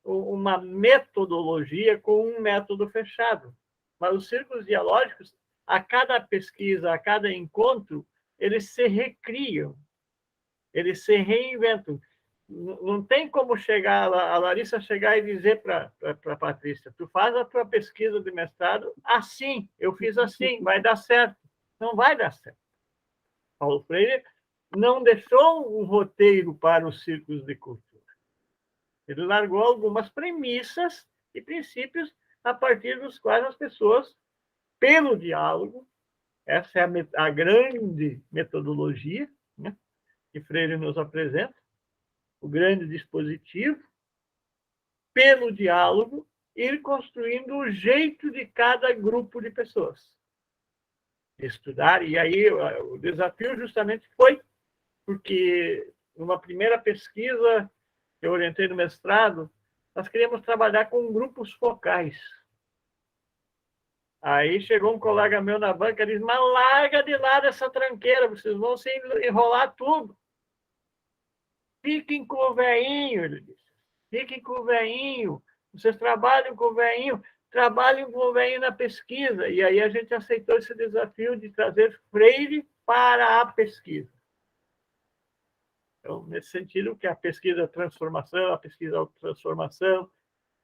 uma metodologia com um método fechado. Mas os círculos dialógicos, a cada pesquisa, a cada encontro, eles se recriam, eles se reinventam. Não tem como a Larissa chegar e dizer para a Patrícia, tu faz a tua pesquisa de mestrado assim, eu fiz assim, vai dar certo. Não vai dar certo. Paulo Freire não deixou um roteiro para os círculos de cultura. Ele largou algumas premissas e princípios a partir dos quais as pessoas, pelo diálogo, essa é a grande metodologia, né, que Freire nos apresenta, o grande dispositivo, pelo diálogo, ir construindo o jeito de cada grupo de pessoas estudar. E aí o desafio justamente foi porque numa primeira pesquisa que eu orientei no mestrado, nós queríamos trabalhar com grupos focais. Aí chegou um colega meu na banca e disse, mas larga de lado essa tranqueira, vocês vão se enrolar tudo. Fiquem com o veinho, ele disse. Fiquem com o veinho. Vocês trabalham com o veinho, trabalhem com o veinho na pesquisa. E aí a gente aceitou esse desafio de trazer Freire para a pesquisa. Então, nesse sentido, que a pesquisa transformação, a pesquisa autotransformação,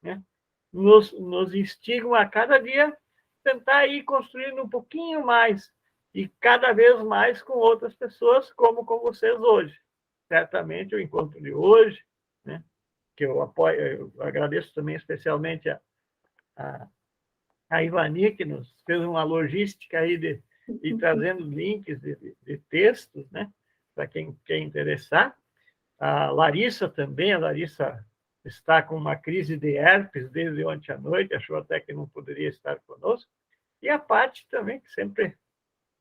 né, nos instigam a cada dia tentar ir construindo um pouquinho mais e cada vez mais com outras pessoas, como com vocês hoje. Certamente o encontro de hoje, né, que eu apoio, eu agradeço também especialmente a Ivani, que nos fez uma logística aí de trazendo links de textos, né, para quem quer interessar. A Larissa também, a Larissa está com uma crise de herpes desde ontem à noite, achou até que não poderia estar conosco. E a Paty também, que sempre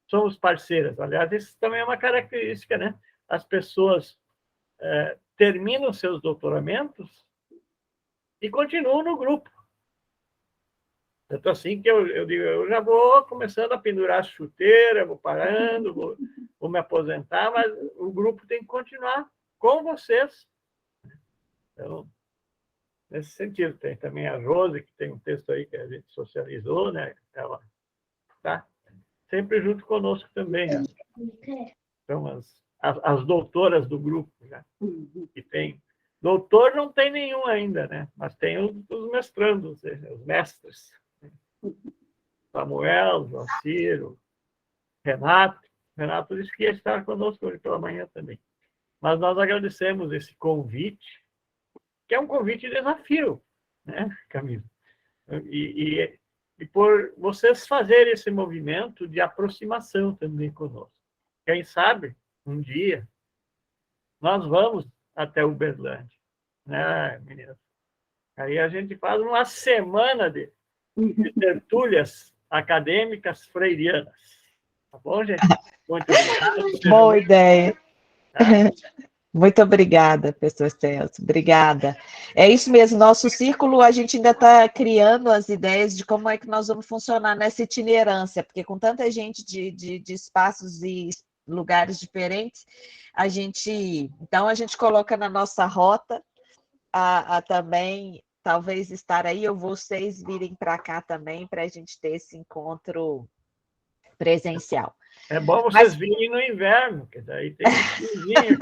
somos parceiras. Aliás, isso também é uma característica, né? As pessoas terminam seus doutoramentos e continuam no grupo. Tanto assim que eu digo, eu já vou começando a pendurar a chuteira, vou parando, vou me aposentar, mas o grupo tem que continuar com vocês. Então, nesse sentido, tem também a Rose, que tem um texto aí que a gente socializou, né? Ela está sempre junto conosco também. Né? Então, as doutoras do grupo, né? Que tem. Doutor não tem nenhum ainda, né? Mas tem os mestrandos, os mestres. Samuel, João Ciro, Renato. Renato disse que ia estar conosco hoje pela manhã também. Mas nós agradecemos esse convite, que é um convite de desafio, né, Camila? E por vocês fazerem esse movimento de aproximação também conosco. Quem sabe, um dia, nós vamos até Uberlândia, né, meninas? Aí a gente faz uma semana de tertúlias acadêmicas freirianas. Tá bom, gente? Muito obrigado. Boa ideia. Muito obrigada, professor Celso. Obrigada. É isso mesmo, nosso círculo, a gente ainda está criando as ideias de como é que nós vamos funcionar nessa itinerância, porque com tanta gente de espaços e lugares diferentes, então a gente coloca na nossa rota a também, talvez estar aí, ou vocês virem para cá também, para a gente ter esse encontro presencial. É bom vocês virem no inverno, que daí tem um friozinho.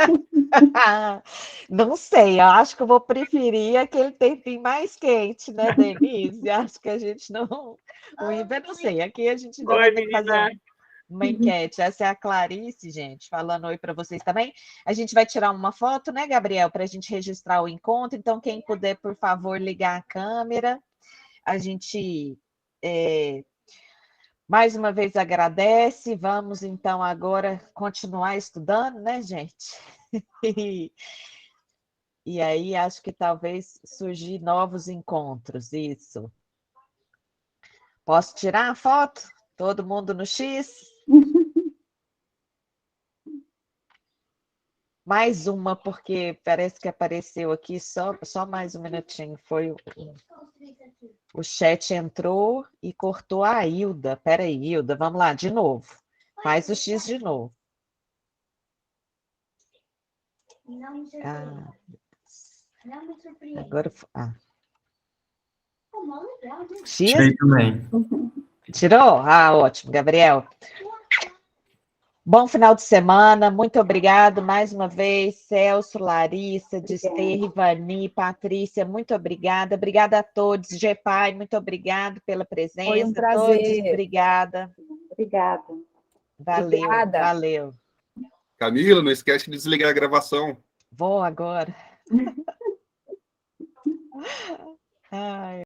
Não sei, eu acho que eu vou preferir aquele tempinho mais quente, né, Denise? Acho que a gente não... O inverno, não sei, aqui a gente ainda vai ter que fazer uma enquete. Essa é a Clarice, gente, falando oi para vocês também. A gente vai tirar uma foto, né, Gabriel, para a gente registrar o encontro. Então, quem puder, por favor, ligar a câmera. A gente... mais uma vez agradece, vamos então agora continuar estudando, né, gente? E aí acho que talvez surgir novos encontros, isso. Posso tirar a foto? Todo mundo no X? Mais uma, porque parece que apareceu aqui, só mais um minutinho, foi o chat entrou e cortou a Hilda. Peraí, Hilda, vamos lá, de novo. Faz o X de novo. Agora... X? Tirei também. Tirou? Ótimo, Gabriel. Bom final de semana, muito obrigado mais uma vez, Celso, Larissa, Desterre, Ivani, Patrícia, muito obrigada. Obrigada a todos. Gepai, muito obrigado pela presença. Foi um prazer. Todos, obrigada. Obrigada. Valeu, Obrigada. Valeu. Camila, não esquece de desligar a gravação. Vou agora. Ai.